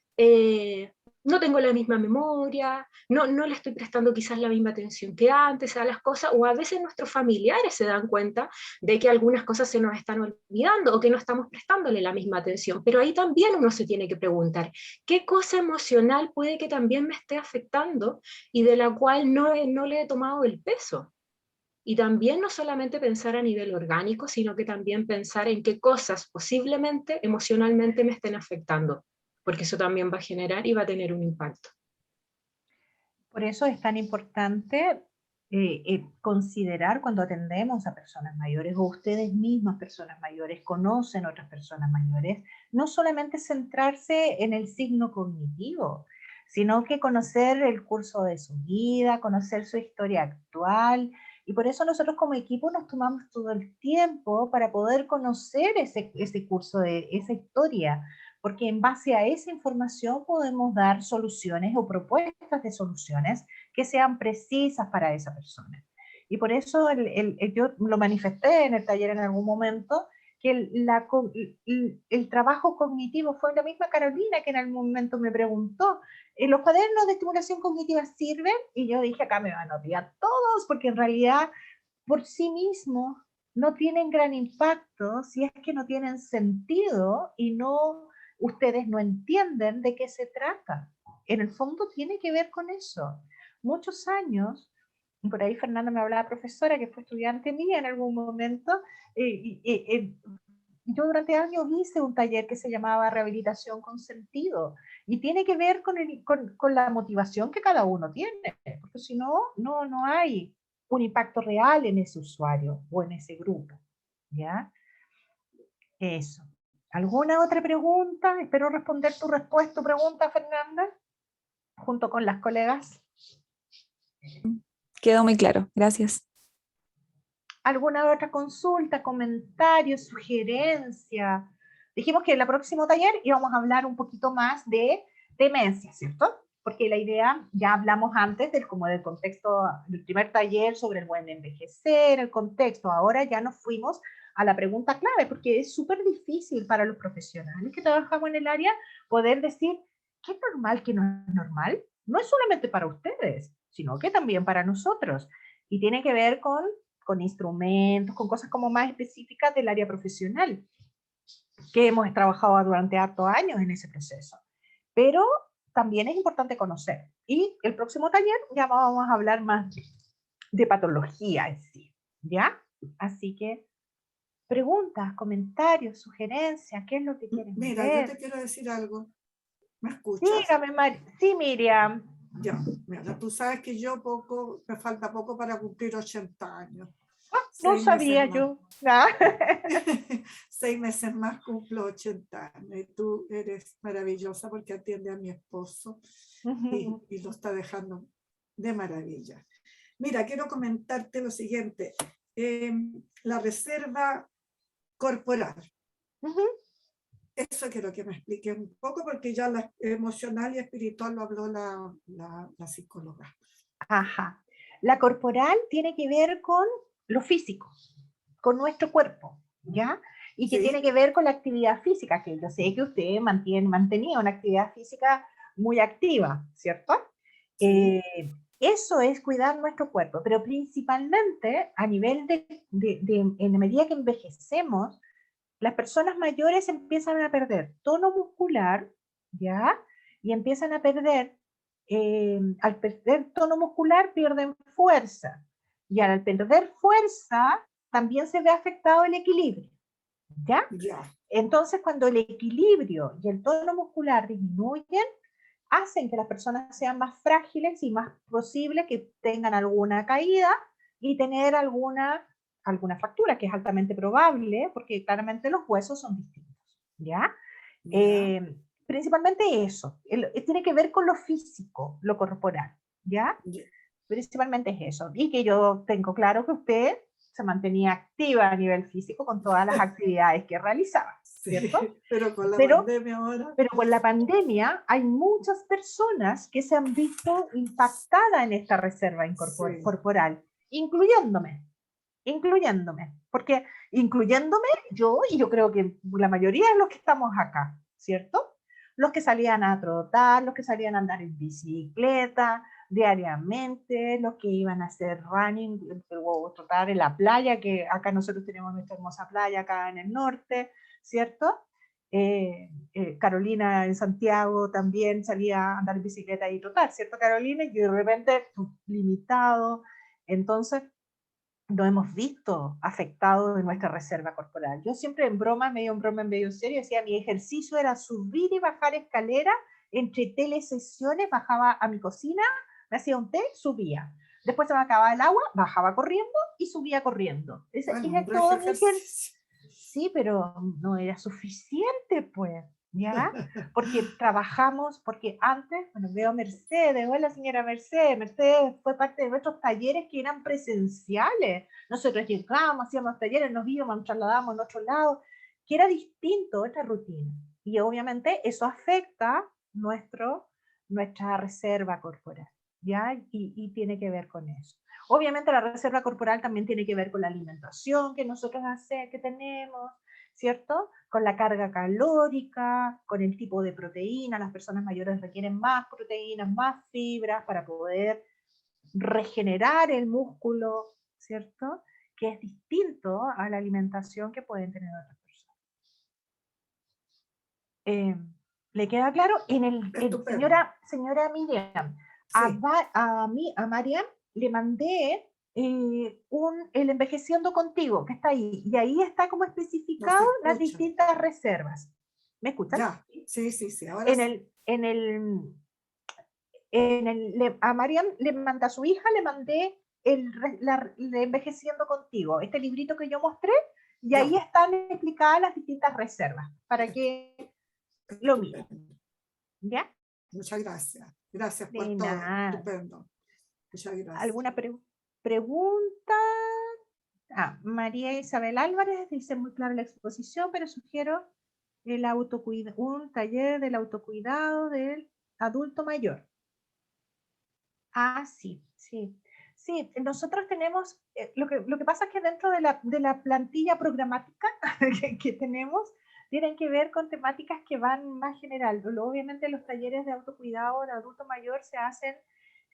no tengo la misma memoria, no le estoy prestando quizás la misma atención que antes a las cosas, o a veces nuestros familiares se dan cuenta de que algunas cosas se nos están olvidando o que no estamos prestándole la misma atención, pero ahí también uno se tiene que preguntar, ¿qué cosa emocional puede que también me esté afectando y de la cual no le he tomado el peso? Y también no solamente pensar a nivel orgánico, sino que también pensar en qué cosas posiblemente emocionalmente me estén afectando, porque eso también va a generar y va a tener un impacto. Por eso es tan importante considerar cuando atendemos a personas mayores o ustedes mismas, personas mayores, conocen otras personas mayores, no solamente centrarse en el signo cognitivo, sino que conocer el curso de su vida, conocer su historia actual. Y por eso nosotros como equipo nos tomamos todo el tiempo para poder conocer ese curso de esa historia, porque en base a esa información podemos dar soluciones o propuestas de soluciones que sean precisas para esa persona. Y por eso yo lo manifesté en el taller en algún momento, que el trabajo cognitivo fue la misma Carolina que en algún momento me preguntó, ¿los cuadernos de estimulación cognitiva sirven? Y yo dije, acá me van a odiar todos, porque en realidad por sí mismos no tienen gran impacto si es que no tienen sentido y no ustedes no entienden de qué se trata. En el fondo tiene que ver con eso. Muchos años, por ahí Fernanda me hablaba, profesora, que fue estudiante mía en algún momento, yo durante años hice un taller que se llamaba Rehabilitación con Sentido y tiene que ver con la motivación que cada uno tiene, porque si no, no hay un impacto real en ese usuario o en ese grupo. ¿Ya? Eso. ¿Alguna otra pregunta? Espero responder tu pregunta, Fernanda, junto con las colegas. Quedó muy claro, gracias. ¿Alguna otra consulta, comentario, sugerencia? Dijimos que en el próximo taller íbamos a hablar un poquito más de demencia, ¿cierto? Porque la idea, ya hablamos antes como del contexto del primer taller sobre el buen envejecer, el contexto. Ahora ya nos fuimos a la pregunta clave, porque es súper difícil para los profesionales que trabajamos en el área poder decir qué es normal, qué no es normal. No es solamente para ustedes, sino que también para nosotros. Y tiene que ver con instrumentos, con cosas como más específicas del área profesional, que hemos trabajado durante hartos años en ese proceso. Pero también es importante conocer. Y el próximo taller ya vamos a hablar más de patología en sí, ¿ya? Así que Preguntas, comentarios, sugerencias, ¿qué es lo que quieren Mira, yo ver? te quiero decir algo. ¿Me escuchas? Dígame, sí, Miriam. Ya, mira, tú sabes que yo me falta poco para cumplir 80 años. No 6 meses sabía más. yo. Ah. 6 meses más cumplo 80 años y tú eres maravillosa porque atiende a mi esposo y lo está dejando de maravilla. Mira, quiero comentarte lo siguiente. La reserva corporal. Eso quiero que me expliques un poco porque ya la emocional y espiritual lo habló la psicóloga. Ajá. La corporal tiene que ver con lo físico, con nuestro cuerpo, ¿ya? Y que Sí. tiene que ver con la actividad física, que yo sé que usted mantenía una actividad física muy activa, ¿cierto? Sí. Eso es cuidar nuestro cuerpo, pero principalmente a nivel en la medida que envejecemos, las personas mayores empiezan a perder tono muscular, ¿ya? Y empiezan a perder, al perder tono muscular, pierden fuerza. Y al perder fuerza, también se ve afectado el equilibrio, ¿ya? Ya. Entonces, cuando el equilibrio y el tono muscular disminuyen, hacen que las personas sean más frágiles y más posible que tengan alguna caída y tener alguna fractura, que es altamente probable, porque claramente los huesos son distintos, ¿ya? Ya. Principalmente eso, tiene que ver con lo físico, lo corporal, ¿ya? Ya. Principalmente es eso, y que yo tengo claro que usted se mantenía activa a nivel físico con todas las actividades que realizaba, ¿cierto? Sí, pero con la Pero pandemia ahora. pero con la pandemia hay muchas personas que se han visto impactadas en esta reserva Sí. corporal, incluyéndome, porque incluyéndome yo y yo creo que la mayoría de los que estamos acá, ¿cierto? Los que salían a trotar, los que salían a andar en bicicleta diariamente, los que iban a hacer running o trotar en la playa, que acá nosotros tenemos nuestra hermosa playa acá en el norte, ¿cierto? Carolina en Santiago también salía a andar en bicicleta y trotar, ¿cierto, Carolina? Y de repente, limitado. Entonces, nos hemos visto afectados de nuestra reserva corporal. Yo siempre en broma, medio en broma, en medio serio, decía, mi ejercicio era subir y bajar escalera, entre telesesiones, bajaba a mi cocina, me hacía un té, subía. Después se me acababa el agua, bajaba corriendo y subía corriendo. Bueno, Era un todo mi ejercicio. ejercicio. Sí, pero no era suficiente, pues, ¿ya? Porque trabajamos, porque antes, bueno, veo a Mercedes, hola señora Mercedes, Mercedes fue parte de nuestros talleres que eran presenciales. Nosotros llegábamos, hacíamos talleres, nos íbamos, nos trasladábamos a otro lado, que era distinto esta rutina. Y obviamente eso afecta nuestra reserva corporal, ¿ya? Y tiene que ver con eso. Obviamente la reserva corporal también tiene que ver con la alimentación que nosotros que tenemos, ¿cierto? Con la carga calórica, con el tipo de proteína. Las personas mayores requieren más proteínas, más fibras para poder regenerar el músculo, ¿cierto? Que es distinto a la alimentación que pueden tener otras personas. ¿Le queda claro? Señora Miriam, Sí. a Mariam le mandé el envejeciendo contigo, que está ahí, y ahí está como No se especificado las escucha. distintas reservas. ¿Me escuchan? Ya. Sí, sí, sí. Ahora sí. A Mariam le mandé a su hija, le mandé el envejeciendo contigo, este librito que yo mostré, y ahí Ya. están explicadas las distintas reservas, para que lo miren. Estupendo. ¿Ya? Muchas gracias. Gracias por De todo. nada. Estupendo. Muchas gracias. ¿Alguna pregunta? María Isabel Álvarez dice muy clara la exposición, pero sugiero un taller del autocuidado del adulto mayor. Sí, sí. Sí, nosotros tenemos, lo que pasa es que dentro de la plantilla programática que tenemos, tienen que ver con temáticas que van más general. Obviamente los talleres de autocuidado del adulto mayor se hacen,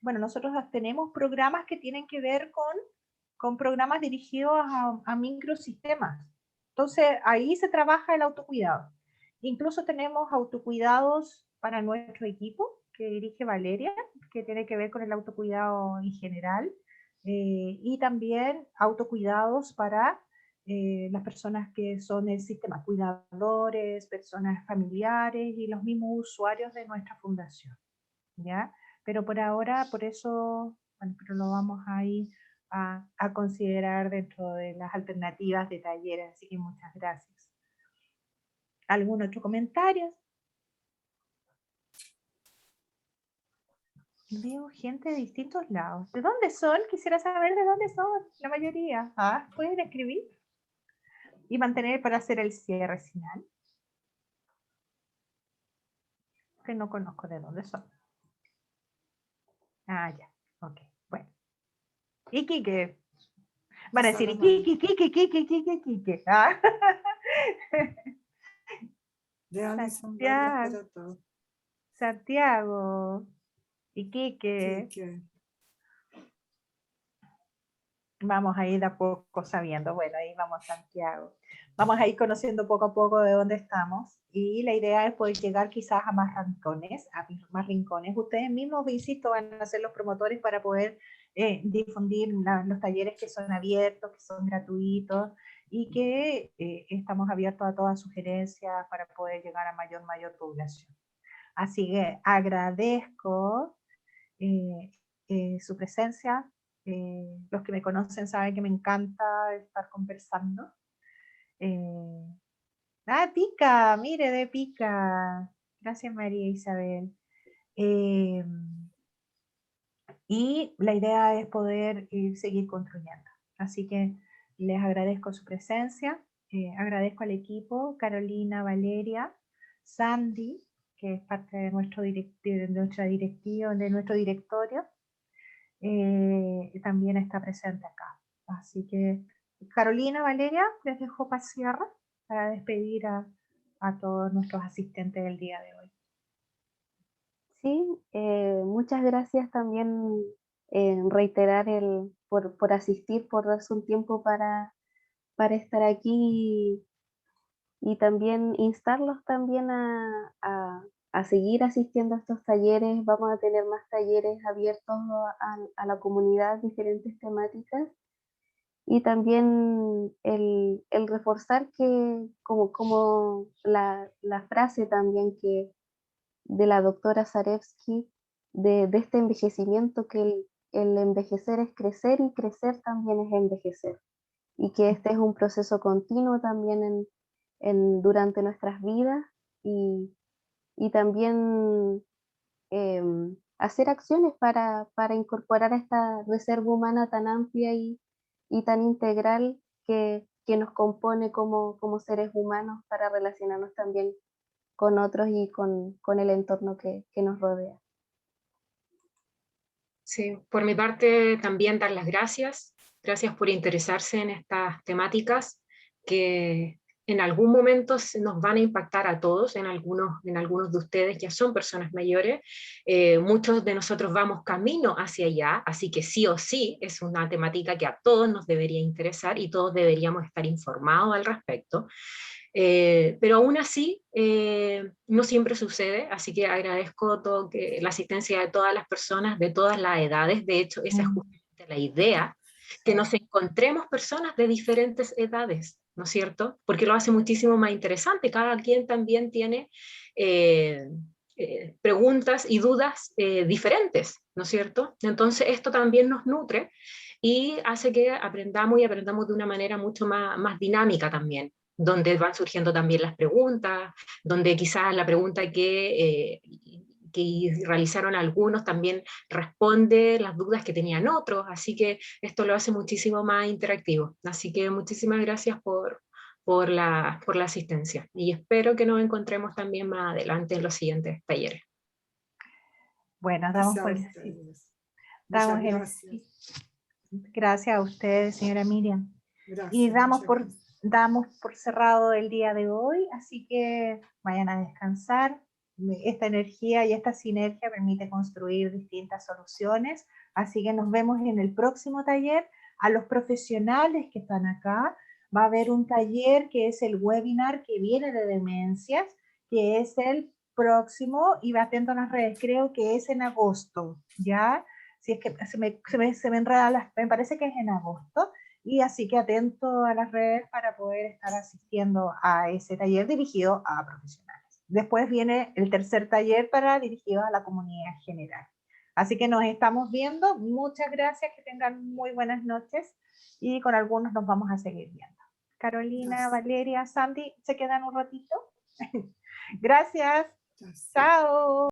bueno, nosotros tenemos programas que tienen que ver con programas dirigidos a microsistemas. Entonces, ahí se trabaja el autocuidado. Incluso tenemos autocuidados para nuestro equipo, que dirige Valeria, que tiene que ver con el autocuidado en general, y también autocuidados para las personas que son el sistema, cuidadores, personas familiares y los mismos usuarios de nuestra fundación, ¿ya? Pero por ahora, por eso, bueno, pero lo vamos a ir a considerar dentro de las alternativas de talleres, así que muchas gracias. ¿Algún otro comentario? Veo gente de distintos lados. ¿De dónde son? Quisiera saber de dónde son, la mayoría. ¿Pueden escribir? Y mantener para hacer el cierre final. Que no conozco de dónde son. Ya. Ok, bueno. Iquique. Van a decir Iquique. De Alison Santiago. Iquique. Vamos a ir de a poco sabiendo, bueno, ahí vamos Santiago. Vamos a ir conociendo poco a poco de dónde estamos y la idea es poder llegar quizás a más rincones. Ustedes mismos, insisto, van a ser los promotores para poder difundir los talleres que son abiertos, que son gratuitos y que estamos abiertos a todas sugerencias para poder llegar a mayor población. Así que agradezco su presencia. Los que me conocen saben que me encanta estar conversando. Pica, mire de Pica. Gracias María Isabel. Y la idea es poder seguir construyendo. Así que les agradezco su presencia, agradezco al equipo, Carolina, Valeria, Sandy, que es parte de nuestro directorio, también está presente acá. Así que, Carolina, Valeria, les dejo para cierre para despedir a todos nuestros asistentes del día de hoy. Sí, muchas gracias también, reiterar por asistir, por darse un tiempo para estar aquí y también instarlos también a seguir asistiendo a estos talleres. Vamos a tener más talleres abiertos a la comunidad, diferentes temáticas. Y también el reforzar que, como la frase también que de la doctora Zarevsky, de este envejecimiento, que el envejecer es crecer y crecer también es envejecer. Y que este es un proceso continuo también durante nuestras vidas y también hacer acciones para incorporar a esta reserva humana tan amplia y tan integral que nos compone como seres humanos, para relacionarnos también con otros y con el entorno que nos rodea. Sí, por mi parte también dar las gracias. Gracias por interesarse en estas temáticas que en algún momento nos van a impactar a todos. En algunos de ustedes ya son personas mayores. Muchos de nosotros vamos camino hacia allá, así que sí o sí es una temática que a todos nos debería interesar y todos deberíamos estar informados al respecto. Pero aún así no siempre sucede, así que agradezco la asistencia de todas las personas, de todas las edades. De hecho, esa es justamente la idea, que nos encontremos personas de diferentes edades, ¿no es cierto? Porque lo hace muchísimo más interesante. Cada quien también tiene preguntas y dudas diferentes, ¿no es cierto? Entonces esto también nos nutre y hace que aprendamos de una manera mucho más dinámica también, donde van surgiendo también las preguntas, donde quizás la pregunta que realizaron algunos también responde las dudas que tenían otros, así que esto lo hace muchísimo más interactivo. Así que muchísimas gracias por la asistencia y espero que nos encontremos también más adelante en los siguientes talleres. Bueno, gracias a ustedes, señora Miriam. Gracias, y damos por cerrado el día de hoy, así que vayan a descansar. Esta energía y esta sinergia permite construir distintas soluciones, así que nos vemos en el próximo taller. A los profesionales que están acá, va a haber un taller que es el webinar que viene de demencias, que es el próximo, y va atento a las redes, creo que es en agosto, ¿ya? Si es que se me enreda, me parece que es en agosto, Y así que atento a las redes para poder estar asistiendo a ese taller dirigido a profesionales. Después viene el tercer taller dirigido a la comunidad general. Así que nos estamos viendo. Muchas gracias, que tengan muy buenas noches y con algunos nos vamos a seguir viendo. Carolina, Valeria, Sandy, ¿se quedan un ratito? Gracias. Chao.